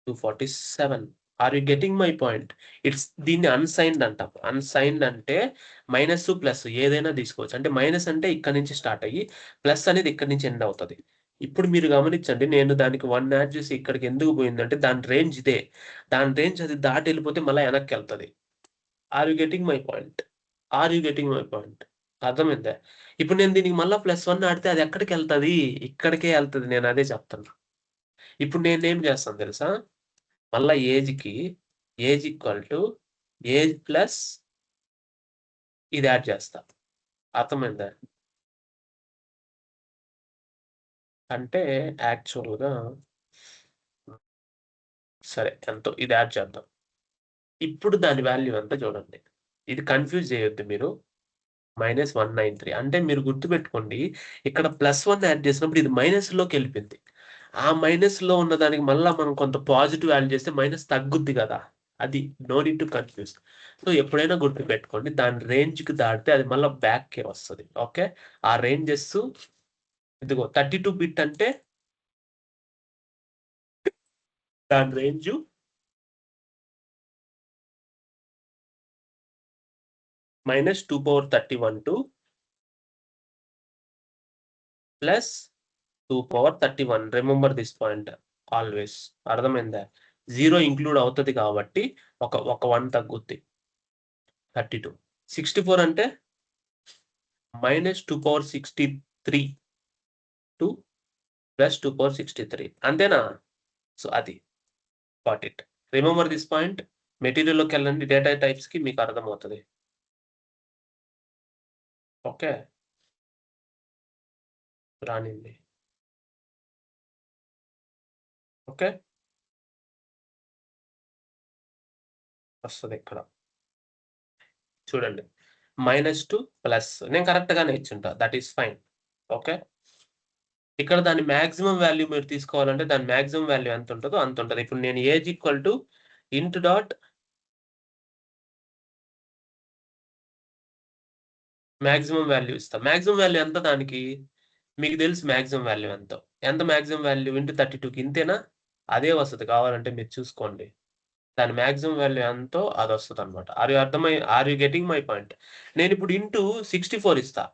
247. Are you getting my point? దీన్ని అన్‌సైన్డ్ అంటాం. అన్‌సైన్డ్ అంటే మైనస్, ప్లస్ ఏదైనా తీసుకోవచ్చు. అంటే మైనస్ అంటే ఇక్కడి నుంచి స్టార్ట్ అయ్యి, ప్లస్ అనేది ఇక్కడి నుంచి ఎండ్ అవుతది. ఇప్పుడు మీరు గమనించండి, నేను దానికి 1 యాడ్ చేసి ఇక్కడికి ఎందుకు పోయిందంటే దాని రేంజ్ ఇదే. దాని రేంజ్ అది దాటి ఎళ్ళిపోతే మళ్ళా ఎనక్కెళ్తది. Are you getting my point? Are you getting my point? అర్థమైందా? ఇప్పుడు నేను దీనికి మళ్ళా +1 ఆడితే అది ఎక్కడికెళ్తది? ఇక్కడికే ఎళ్తది. నేనదే చెప్తున్నా. ఇప్పుడు నేనేం చేస్తాను తెలుసా? మళ్ళా age equal to age plus ఇది యాడ్ చేస్తా. అర్థమైందా? అంటే యాక్చువల్‌గా సరే ఎంతో ఇది యాడ్ చేద్దాం. ఇప్పుడు దాని వాల్యూ ఎంత చూడండి. ఇది కన్‌ఫ్యూజ్ చేయొద్దు మీరు. -193 అంటే మీరు గుర్తుపెట్టుకోండి, ఇక్కడ +1 యాడ్ చేసినప్పుడు ఇది మైనస్‌లోకెళ్ళిపోయింది. ఆ మైనస్‌లో ఉన్న దానికి మళ్ళా మనం కొంత పాజిటివ్ యాడ్ చేస్తే మైనస్ తగ్గుద్ది గదా! అది. No need to confuse. So ఎప్పుడైనా గుర్తుపెట్టుకోండి, దాని రేంజ్‌కి దాటితే అది మళ్ళా బ్యాక్‌కే వస్తది. ఓకే. ఆ రేంజెస్ ఇదిగో 32 బిట్ అంటే దాని range -2^31 to +2^31. Remember this point always. అర్థమైందా? 0 ఇంక్లూడ్ అవుతది కాబట్టి ఒక 1 తగ్గుద్ది. 32. 64 అంటే -2^63 టు +2^63. అంతేనా? సో అది. Got it. Remember this point. మెటీరియల్‌లోకెళ్ళండి, డేటా టైప్స్‌కి మీకు అర్థమవుతది. ఓకే. రానియండి. ఓకే. వస్తదిక్కడ. చూడండి. -2 ప్లస్ నేను కరెక్ట్‌గానే ఇచ్చుంటా. That is fine. ఓకే. ఇక్కడ దాని మాక్సిమం వాల్యూ మీరు తీసుకోవాలంటే దాని మాక్సిమం వాల్యూ ఎంతుంటదో అంతుంటది. ఇప్పుడు నేను ఏజ్ ఈక్వల్ టు ఇంట్ డాట్ మాక్సిమం వాల్యూ ఇస్తా. మాక్సిమం వాల్యూ ఎంత దానికి? మీకు తెలుసు మాక్సిమం వాల్యూ ఎంతో. ఎంత మాక్సిమం వాల్యూ? ఇంటూ 32కి ఇంతేనా? అదే వస్తది. కావాలంటే మీరు చూసుకోండి. దాని మాక్సిమం వాల్యూ ఎంతో అదొస్తదనమాట. Are you getting my point? నేనిప్పుడు ఇంటూ 64 ఇస్తా.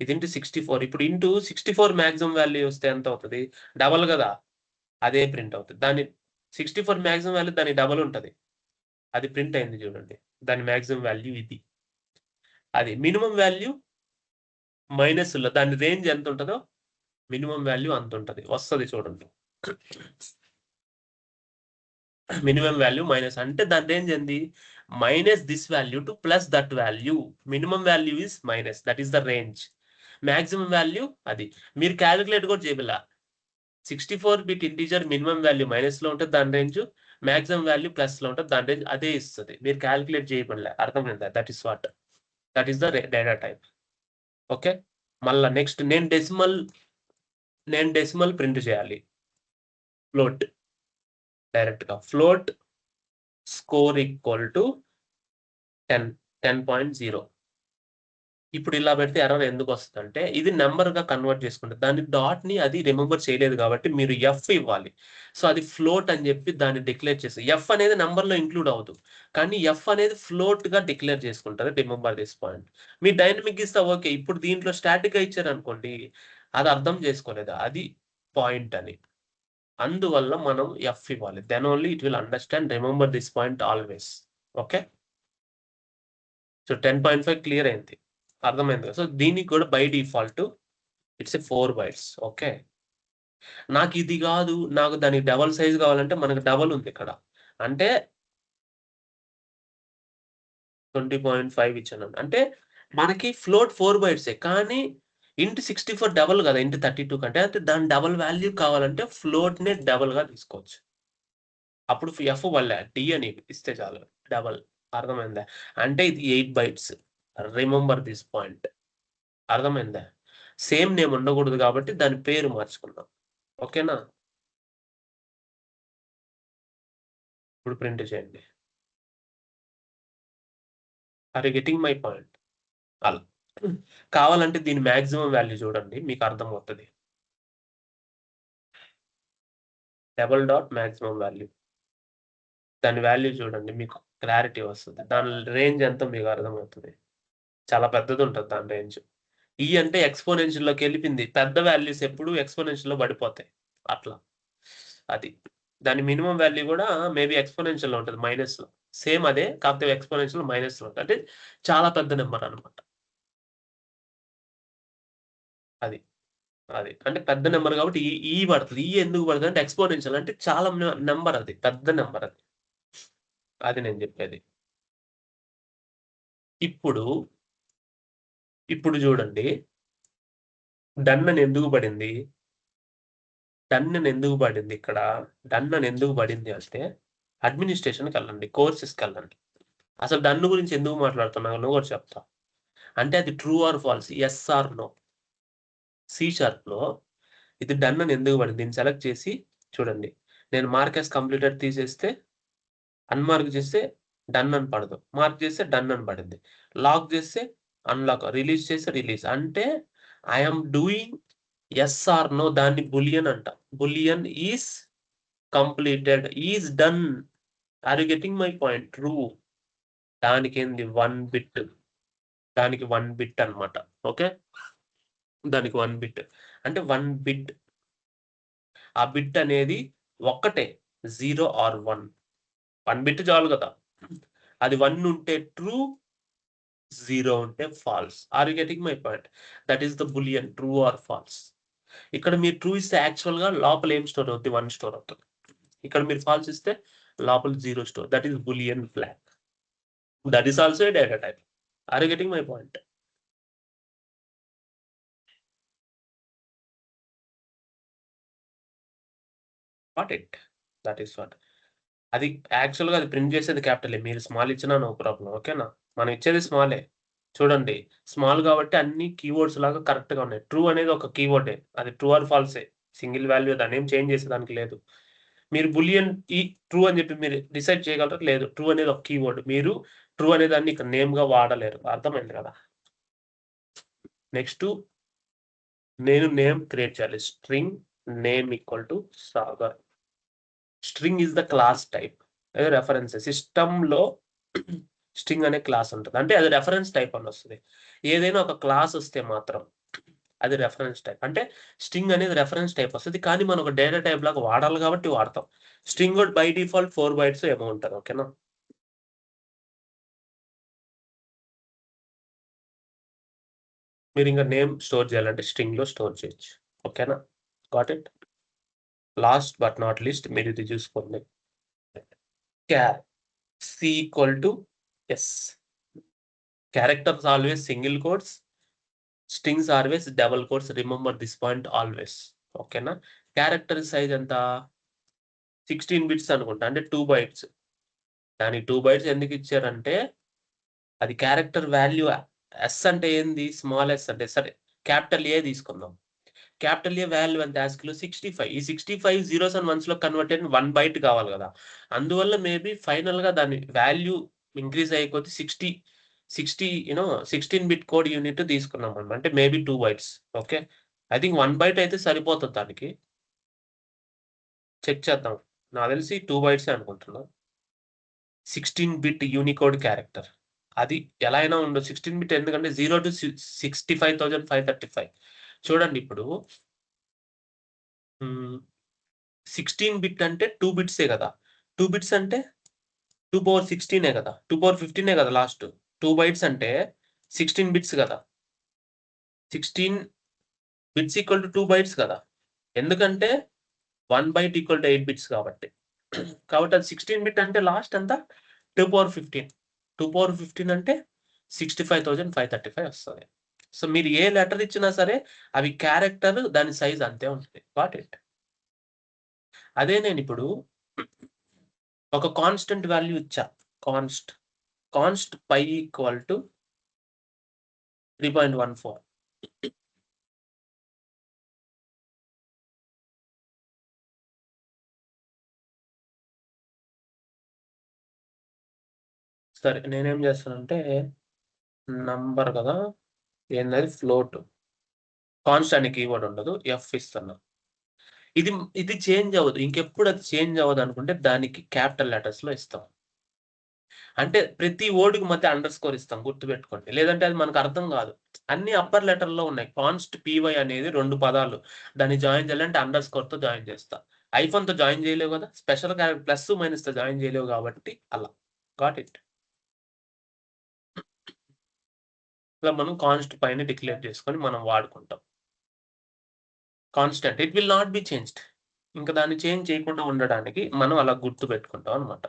ఇది ఇంటూ 64. ఇప్పుడు ఇంటూ 64 మాక్సిమం వాల్యూ వస్తే ఎంతవుతది? డబల్ గదా! అదే ప్రింట్ అవుతది. దాని 64 మాక్సిమం వాల్యూ దానికి డబల్ ఉంటది. అది ప్రింట్ అయింది చూడండి. దాని మాక్సిమం వాల్యూ ఇది. అది మినిమమ్ వాల్యూ మైనస్‌లో దాని రేంజ్ ఎంతుంటదో మినిమమ్ వాల్యూ అంతుంటది. వస్తది చూడండి. మినిమం వాల్యూ మైనస్ అంటే దాని రేంజ్ ఏంది minus this value to plus that value. Minimum value is minus, that is the range. Maximum value అది. మీరు క్యాలిక్యులేట్ కూడా చేయబిల్ల. 64 bit integer minimum value minus లో ఉంటుంది దాని రేంజ్, మాక్సిమం వాల్యూ ప్లస్ లో ఉంటుంది దాని రేంజ్ అదే ఇస్తుంది. మీరు క్యాలిక్యులేట్ చేయబడలే. అర్థమైందా? That is what, that is the data type. Okay, మళ్ళా నెక్స్ట్ నేను డెసిమల్ ప్రింట్ చేయాలి. ఫ్లోట్, డైరెక్ట్ గా ఫ్లోట్ స్కోర్ ఈక్వల్ టు 10.0. ఇప్పుడు ఇలా పెడితే ఎర్రర్ ఎందుకు వస్తుందంటే ఇది నెంబర్ గా కన్వర్ట్ చేసుకుంటుంది. దాని డాట్ ని అది రిమెంబర్ చేయలేదు కాబట్టి మీరు ఎఫ్ ఇవ్వాలి. సో అది ఫ్లోట్ అని చెప్పి దాన్ని డిక్లేర్ చేసి, ఎఫ్ అనేది నెంబర్ లో ఇంక్లూడ్ అవ్వదు కానీ ఎఫ్ అనేది ఫ్లోట్ గా డిక్లేర్ చేసుకుంటారు. Remember this point. Me dynamic ఇస్తే ఓకే. ఇప్పుడు దీంట్లో స్టాటిక్ గా ఇచ్చారు అనుకోండి, అది అర్థం చేసుకోలేదు అది పాయింట్ అని. అందువల్ల మనం ఎఫ్ ఇవ్వాలి. Then only it will understand remember this point always. Okay, so 10.5 clear అయింది, అర్థమైంది. సో దీనికి కూడా by default it's 4 bytes. Okay, నాకు ఇది కాదు, నాకు దానికి డబల్ సైజ్ కావాలంటే మనకు డబల్ ఉంది ఇక్కడ. అంటే 20.5 ఇచ్చాను. అంటే మనకి ఫ్లోట్ 4 bytes కానీ ఇంటి 64 డబల్ కదా, ఇంటి 32 కంటే. అంటే దాని డబల్ వాల్యూ కావాలంటే ఫ్లోట్ నే డబల్ గా తీసుకోవచ్చు. అప్పుడు ఎఫ్ వల్ల డి అని ఇస్తే చాలు, డబల్. అర్థమైందా? అంటే ఇది 8 bytes. Remember this point. అర్థమైందా? సేమ్ నేమ్ ఉండకూడదు కాబట్టి దాని పేరు మార్చుకున్నాం. ఓకేనా? ఇప్పుడు ప్రింట్ చేయండి. Are you getting my point? అలా కావాలంటే దీని మాక్సిమం వాల్యూ చూడండి, మీకు అర్థమవుతుంది. డబల్ డాట్ మాక్సిమం వాల్యూ, దాని వాల్యూ చూడండి, మీకు క్లారిటీ వస్తుంది. దాని రేంజ్ ఎంతో మీకు అర్థమవుతుంది. చాలా పెద్దది ఉంటుంది దాని రేంజ్. ఈ అంటే ఎక్స్పోనెన్షియల్ లోకి వెళ్ళిపోయింది. పెద్ద వాల్యూస్ ఎప్పుడు ఎక్స్పోనెన్షియల్ లో పడిపోతాయి. అట్లా అది. దాని మినిమం వాల్యూ కూడా మేబీ ఎక్స్పోనెన్షియల్ లో ఉంటుంది, మైనస్ లో. సేమ్ అదే, కాకపోతే ఎక్స్పోనెన్షియల్ మైనస్ లో ఉంటుంది. అంటే చాలా పెద్ద నెంబర్ అనమాట అది. అది అంటే పెద్ద నెంబర్ కాబట్టి ఈ పడుతుంది. ఈ ఎందుకు పడుతుంది అంటే ఎక్స్పోనెన్షియల్ అంటే చాలా నెంబర్, అది పెద్ద నెంబర్ అది. అది నేను చెప్పేది. ఇప్పుడు చూడండి, డన్ అని ఎందుకు పడింది? డన్ అని ఎందుకు పడింది ఇక్కడ? డన్ అని ఎందుకు పడింది అంటే అడ్మినిస్ట్రేషన్కి వెళ్ళండి, కోర్సెస్కి వెళ్ళండి. అసలు డన్ గురించి ఎందుకు మాట్లాడుతున్నాను కూడా చెప్తా. అంటే అది true or false, yes or no. C sharp లో ఇది డన్ అని ఎందుకు పడింది? దీన్ని సెలెక్ట్ చేసి చూడండి. నేను మార్క్ కంప్లీటెడ్ తీసేస్తే, అన్మార్క్ చేస్తే డన్ అని పడదు, మార్క్ చేస్తే డన్ అని పడింది, లాక్ చేస్తే అన్లాక్, రిలీజ్ చేస్తే రిలీజ్. అంటే I'm doing yes or no. దాన్ని బులియన్ అంట. Boolean is completed, is done. Are you getting my point? True. దానికి ఏంది 1 బిట్, దానికి 1 బిట్ అనమాట. ఓకే, దానికి 1 బిట్ అంటే 1 బిట్. ఆ బిట్ అనేది ఒక్కటే, 0 ఆర్ 1. 1 బిట్ చాలు కదా. అది 1 ఉంటే ట్రూ, 0 ఉంటే false. Are you getting my point? That is the boolean, true or false. ఇక్కడ మీరు ట్రూ ఇస్తే యాక్చువల్ గా లోపల ఏం స్టోర్ అవుతుంది? 1 స్టోర్ అవుతుంది. ఇక్కడ మీరు ఫాల్స్ ఇస్తే లోపల 0 store. That is boolean flag. That is also a data type. Are you getting my point? What it, that is what. అది యాక్చువల్గా అది ప్రింట్ చేసేది క్యాపిటల్. మీరు స్మాల్ ఇచ్చినా నో ప్రాబ్లం. ఓకేనా? మనం ఇచ్చేది స్మాలే. చూడండి, స్మాల్ కాబట్టి అన్ని కీవర్డ్స్ లాగా కరెక్ట్ గా ఉన్నాయి. ట్రూ అనేది ఒక కీవర్డే, అది true are false. Single value, దాన్ని ఏం చేంజ్ చేసేదానికి లేదు. మీరు బులియన్ ఈ ట్రూ అని చెప్పి మీరు డిసైడ్ చేయగలరా? లేదు. ట్రూ అనేది ఒక కీవర్డ్, మీరు ట్రూ అనే దాన్ని ఇక్కడ నేమ్ గా వాడలేరు. అర్థమైంది కదా? నెక్స్ట్ నేను నేమ్ క్రియేట్ చేయాలి. String name equal to Sagar. String is the clause type. అదే రెఫరెన్స్ సిస్టమ్ లో స్ట్రింగ్ అనే క్లాస్ ఉంటుంది. అంటే అది రెఫరెన్స్ టైప్ అని వస్తుంది. ఏదైనా ఒక క్లాస్ వస్తే మాత్రం అది రెఫరెన్స్ టైప్. అంటే స్ట్రింగ్ అనేది రెఫరెన్స్ టైప్ వస్తుంది, కానీ మనం ఒక డేటా టైప్ లాగా వాడాలి కాబట్టి వాడతాం. స్ట్రింగ్ బై డిఫాల్ట్ 4 bytes ఏమో ఉంటుంది. ఓకేనా? మీరు ఇంకా నేమ్ స్టోర్ చేయాలంటే స్ట్రింగ్ లో స్టోర్ చేయొచ్చు. ఓకేనా? Got it? Last but not least మీరు ఇది చూసుకోండి. క్యార్ C = S. Characters always single quotes, strings always double quotes. Remember this point always. ఓకేనా? క్యారెక్టర్ సైజ్ ఎంత 16 బిట్స్ అనుకుంటా, అంటే 2 bytes. దానికి 2 bytes ఎందుకు ఇచ్చారంటే అది క్యారెక్టర్ వాల్యూ. ఎస్ అంటే ఏంది, స్మాల్ ఎస్ అంటే, సరే క్యాపిటల్ ఏ తీసుకుందాం. క్యాపిటల్ ఏ వాల్యూ ఎంత యాస్క్లో 65. ఈ 65 zeros and ones లో కన్వర్ట్ అయిన 1 byte కావాలి కదా. అందువల్ల మేబీ ఫైనల్ గా దాని వాల్యూ ఇంక్రీజ్ అయిపోతే 60 16 bit కోడ్ యూనిట్ తీసుకున్నాం మనం, అంటే maybe 2 bytes. Okay, I think 1 byte అయితే సరిపోతుంది. దానికి చెక్ చేద్దాం. నాకు తెలిసి 2 bytes అనుకుంటున్నా. 16 bit యూనికోడ్ క్యారెక్టర్ అది ఎలా అయినా ఉండదు. 16 bit ఎందుకంటే 0 to 65,535. చూడండి ఇప్పుడు 16 bit అంటే 2 bits కదా. 2 bits అంటే 2^16 కదా. 2^15 కదా లాస్ట్. 2 bytes అంటే 16 bits కదా. 16 bits = 2 bytes కదా. ఎందుకంటే 1 byte = 8 bits కాబట్టి. కాబట్టి అది 16 bit అంటే లాస్ట్ అంతా 2^15. 2^15 అంటే 65,535 వస్తుంది. సో మీరు ఏ లెటర్ ఇచ్చినా సరే అవి క్యారెక్టర్ దాని సైజ్ అంతే ఉంటుంది. Got it. అదే నేను ఇప్పుడు ఒక కాన్స్టెంట్ వాల్యూ ఇచ్చా. కాన్స్ట్ పై = 3.14. సరే నేనేం చేస్తానంటే నంబర్ కదా, ఏంటది ఫ్లోట్. కాన్స్టాంట్ కీవర్డ్ ఉండదు, ఎఫ్ ఇస్తున్నా. ఇది చేంజ్ అవ్వదు. ఇంకెప్పుడు అది చేంజ్ అవ్వదు అనుకుంటే దానికి క్యాపిటల్ లెటర్స్ లో ఇస్తాం. అంటే ప్రతి వర్డ్కి మధ్య అండర్ స్కోర్ ఇస్తాం, గుర్తుపెట్టుకోండి. లేదంటే అది మనకు అర్థం కాదు. అన్ని అప్పర్ లెటర్ లో ఉన్నాయి. కాన్స్ట్ పీవై అనేది 2 పదాలు. దాన్ని జాయిన్ చేయాలంటే అండర్ స్కోర్ తో జాయిన్ చేస్తా. ఐఫోన్ తో జాయిన్ చేయలేవు కదా, స్పెషల్ క్యారెక్టర్ ప్లస్ మైనస్ తో జాయిన్ చేయలేవు కాబట్టి అలా. Got it. ఇలా మనం కాన్స్ట్ పైన డిక్లేర్ చేసుకొని మనం వాడుకుంటాం. Constant, it will not be changed. ఇంకా దాన్ని చేంజ్ చేయకుండా ఉండడానికి మనం అలా గుర్తు పెట్టుకుంటాం అనమాట.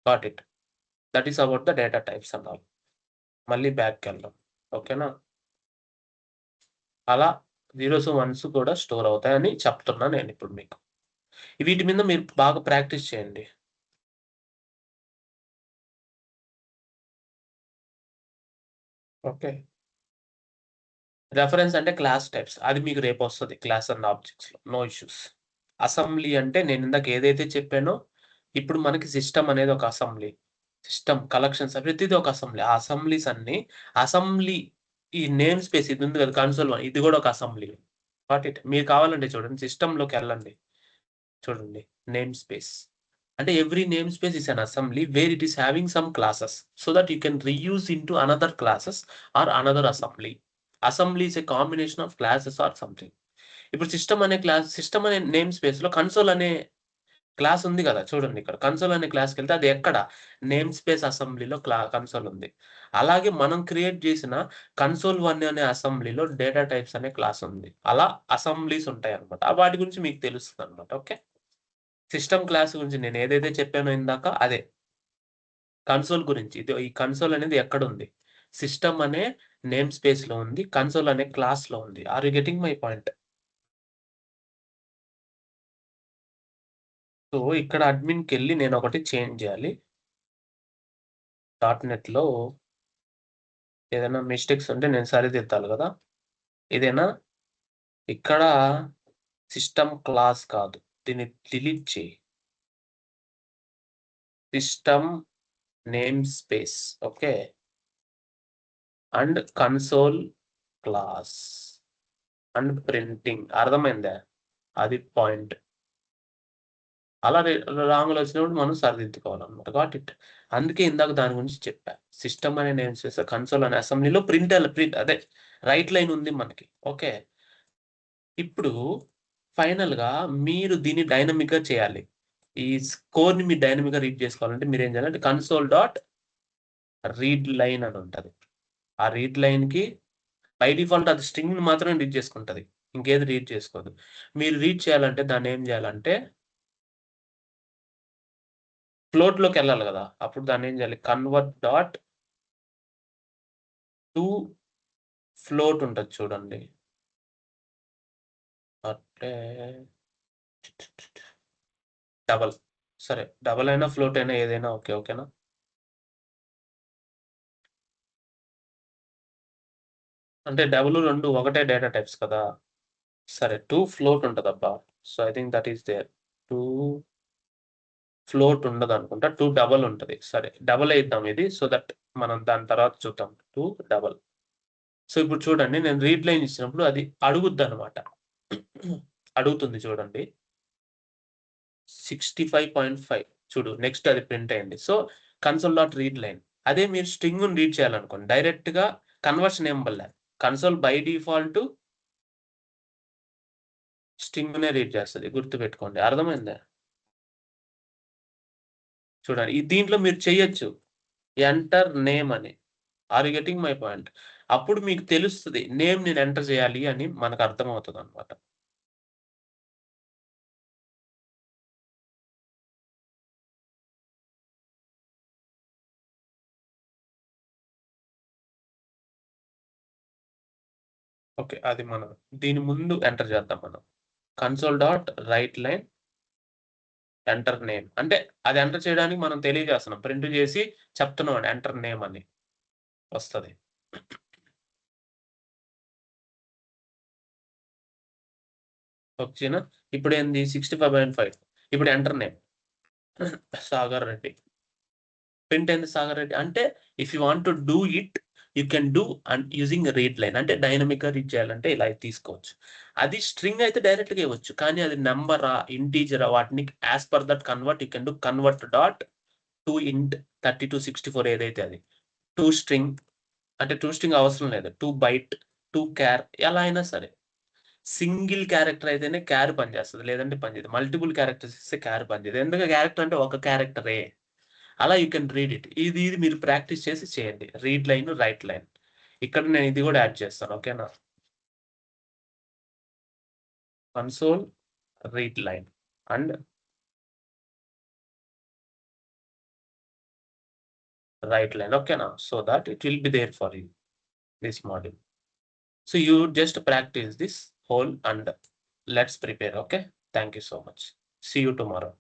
Got it. That is about the data types and all. మళ్ళీ బ్యాక్కి వెళ్దాం. ఓకేనా? అలా 0s 1s కూడా స్టోర్ అవుతాయని చెప్తున్నా నేను ఇప్పుడు మీకు. వీటి మీద మీరు బాగా ప్రాక్టీస్ చేయండి. ఓకే, రెఫరెన్స్ అంటే క్లాస్ టైప్స్, అది మీకు రేపు వస్తుంది క్లాస్ అండ్ ఆబ్జెక్ట్స్ లో. No issues. అసెంబ్లీ అంటే నేను ఇందాక ఏదైతే చెప్పానో, ఇప్పుడు మనకి సిస్టమ్ అనేది ఒక అసెంబ్లీ. సిస్టమ్ కలెక్షన్స్ ప్రతిదీ ఒక అసెంబ్లీ. ఆ అసెంబ్లీస్ అన్ని అసెంబ్లీ. ఈ నేమ్ స్పేస్ ఇది ఉంది కదా, కన్సోల్ 1, ఇది కూడా ఒక అసెంబ్లీ. What it. మీరు కావాలంటే చూడండి, సిస్టంలోకి వెళ్ళండి, చూడండి నేమ్ స్పేస్. అంటే every name space is an assembly where it is having some classes so that you can reuse into another classes or another assembly. Assembly is a combination of classes or something. ఇప్పుడు system అనే name space లో console అనే class ఉంది కదా. చూడండి ఇక్కడ console అనే క్లాస్కి వెళ్తే అది ఎక్కడ నేమ్ స్పేస్ అసెంబ్లీలో కన్సోల్ ఉంది. అలాగే మనం క్రియేట్ చేసిన కన్సోల్ 1 అనే అసెంబ్లీలో డేటా టైప్స్ అనే క్లాస్ ఉంది. అలా అసెంబ్లీస్ ఉంటాయి అనమాట. వాటి గురించి మీకు తెలుస్తుంది అనమాట. ఓకే, సిస్టమ్ క్లాస్ గురించి నేను ఏదైతే చెప్పానో ఇందాక అదే కన్సోల్ గురించి. ఈ కన్సోల్ అనేది ఎక్కడ ఉంది, సిస్టమ్ అనే నేమ్ స్పేస్ లో ఉంది, కన్సోల్ అనే క్లాస్ లో ఉంది. Are you getting my point? So ఇక్కడ అడ్మిన్కి వెళ్ళి నేను ఒకటి చేంజ్ చేయాలి. .NET లో ఏదైనా మిస్టేక్స్ ఉంటే నేను సరిదిద్దాలి కదా. ఇదేనా, ఇక్కడ సిస్టమ్ క్లాస్ కాదు, దీన్ని డిలీట్ చేయి. System name space. Okay, and console class and printing. అర్థమైందా? అది పాయింట్. అలా రాంగ్లో వచ్చినప్పుడు మనం సరిదిద్దుకోవాలన్నమాట. Got it. అందుకే ఇందాక దాని గురించి చెప్పా. సిస్టమ్ అనే నేమ్ స్పేస్, కన్సోల్ అనే అసెంబ్లీలో ప్రింట్ అదే రైట్ లైన్ ఉంది మనకి. ఓకే, ఇప్పుడు ఫైనల్ గా మీరు దీన్ని డైనమిక్ గా చేయాలి. ఈ స్కోర్ ని మీరు డైనమిక్ గా రీడ్ చేసుకోవాలంటే మీరు ఏం చేయాలంటే console.read line అని ఉంటది. ఆ రీడ్ లైన్ కి బై డిఫాల్ట్ అది స్ట్రింగ్ ని మాత్రమే రీడ్ చేసుకుంటది. ఇంకేది రీడ్ చేసుకోదు. మీరు రీడ్ చేయాలంటే దాన్ని ఏం చేయాలంటే ఫ్లోట్‌లోకి వెళ్ళాలి కదా! అప్పుడు దాన్ని ఏం చేయాలి? కన్వర్ట్ డాట్ టు ఫ్లోట్ ఉంటది చూడండి. అంటే డబల్. సరే. డబల్ అయినా, ఫ్లోట్ అయినా ఏదైనా ఓకే. ఓకేనా? అంటే డబల్ 2 ఒకటే డేటా టైప్స్ కదా! సరే. 2 ఫ్లోట్ ఉంటదబ్బా! So, I think that is there. 2 float ఉండదనుకుంటా. 2 డబల్ ఉంటది. సరే. డబల్ ఏద్దాం ఇది. సో దట్ మనం దాని తర్వాత చూద్దాం. 2 డబల్. సో, ఇప్పుడు చూడండి నేను రీడ్ లైన్ ఇచ్చినప్పుడు అది అడుగుద్దనమాట. అడుగుతుంది చూడండి. 65.5 చూడు నెక్స్ట్ అది ప్రింట్ అయింది. So, console dot read line. అదే మీరు స్ట్రింగ్‌ని రీడ్ చేయాలనుకోండి డైరెక్ట్‌గా కన్వర్షన్ ఏం పడలే. కన్సోల్ బై డిఫాల్ట్ స్ట్రింగ్‌నే రీడ్ చేస్తది. గుర్తుపెట్టుకోండి. అర్థమైందా? చూడండి. దీంట్లో మీరు చెయ్యొచ్చు. ఎంటర్ నేమ్ అని. Are you getting my point? అప్పుడు మీకు తెలుస్తది. నేమ్ నేను ఎంటర్ చేయాలి అని మనకు అర్థమవుతదనమాట. ఓకే. అది మనం దీని ముందు ఎంటర్ చేద్దాం మనం. Console dot write line enter name. అంటే అది ఎంటర్ చేయడానికి మనం తెలియజేస్తున్నాం. ప్రింట్ చేసి చెప్తున్నాం ఎంటర్ నేమ్ అని వస్తది. ఓకేనా? ఇప్పుడేంది 65.5 ఇప్పుడు enter name Sagar Reddy. Print అయింది సాగర్ రెడ్డి. అంటే if you want to do it you can do and using read line. అంటే డైనమిక్‌గా రీడ్ చేయాలంటే ఇలా తీసుకోవచ్చు. అది స్ట్రింగ్ అయితే డైరెక్ట్‌గా ఇవ్వచ్చు. కానీ అది నంబరా, ఇంటిజరా వాటిని as per that convert you can do convert dot to int 3264 ఏదైతే అది. టు స్ట్రింగ్ అంటే టు స్ట్రింగ్ అవసరం లేదు. టు బైట్, టు క్యార్ ఎలా అయినా సరే. సింగిల్ క్యారెక్టర్ అయితేనే క్యార్ పనిచేస్తది. లేదంటే పనిచేయదు. మల్టిపుల్ క్యారెక్టర్స్ ఇస్తే క్యార్ పనిచేయదు. ఎందుకంటే క్యారెక్టర్ అంటే ఒక క్యారెక్టరే. అలా యూ కెన్ రీడ్ ఇట్. ఇది మీరు ప్రాక్టీస్ చేసి చేయండి. Read line, write line. ఇక్కడ నేను ఇది కూడా యాడ్ చేస్తాను. ఓకేనా? Console read line and write line. ఓకేనా? So that it will be there for you, this module. So you just practice this whole and let's prepare. Okay? Thank you so much. See you tomorrow.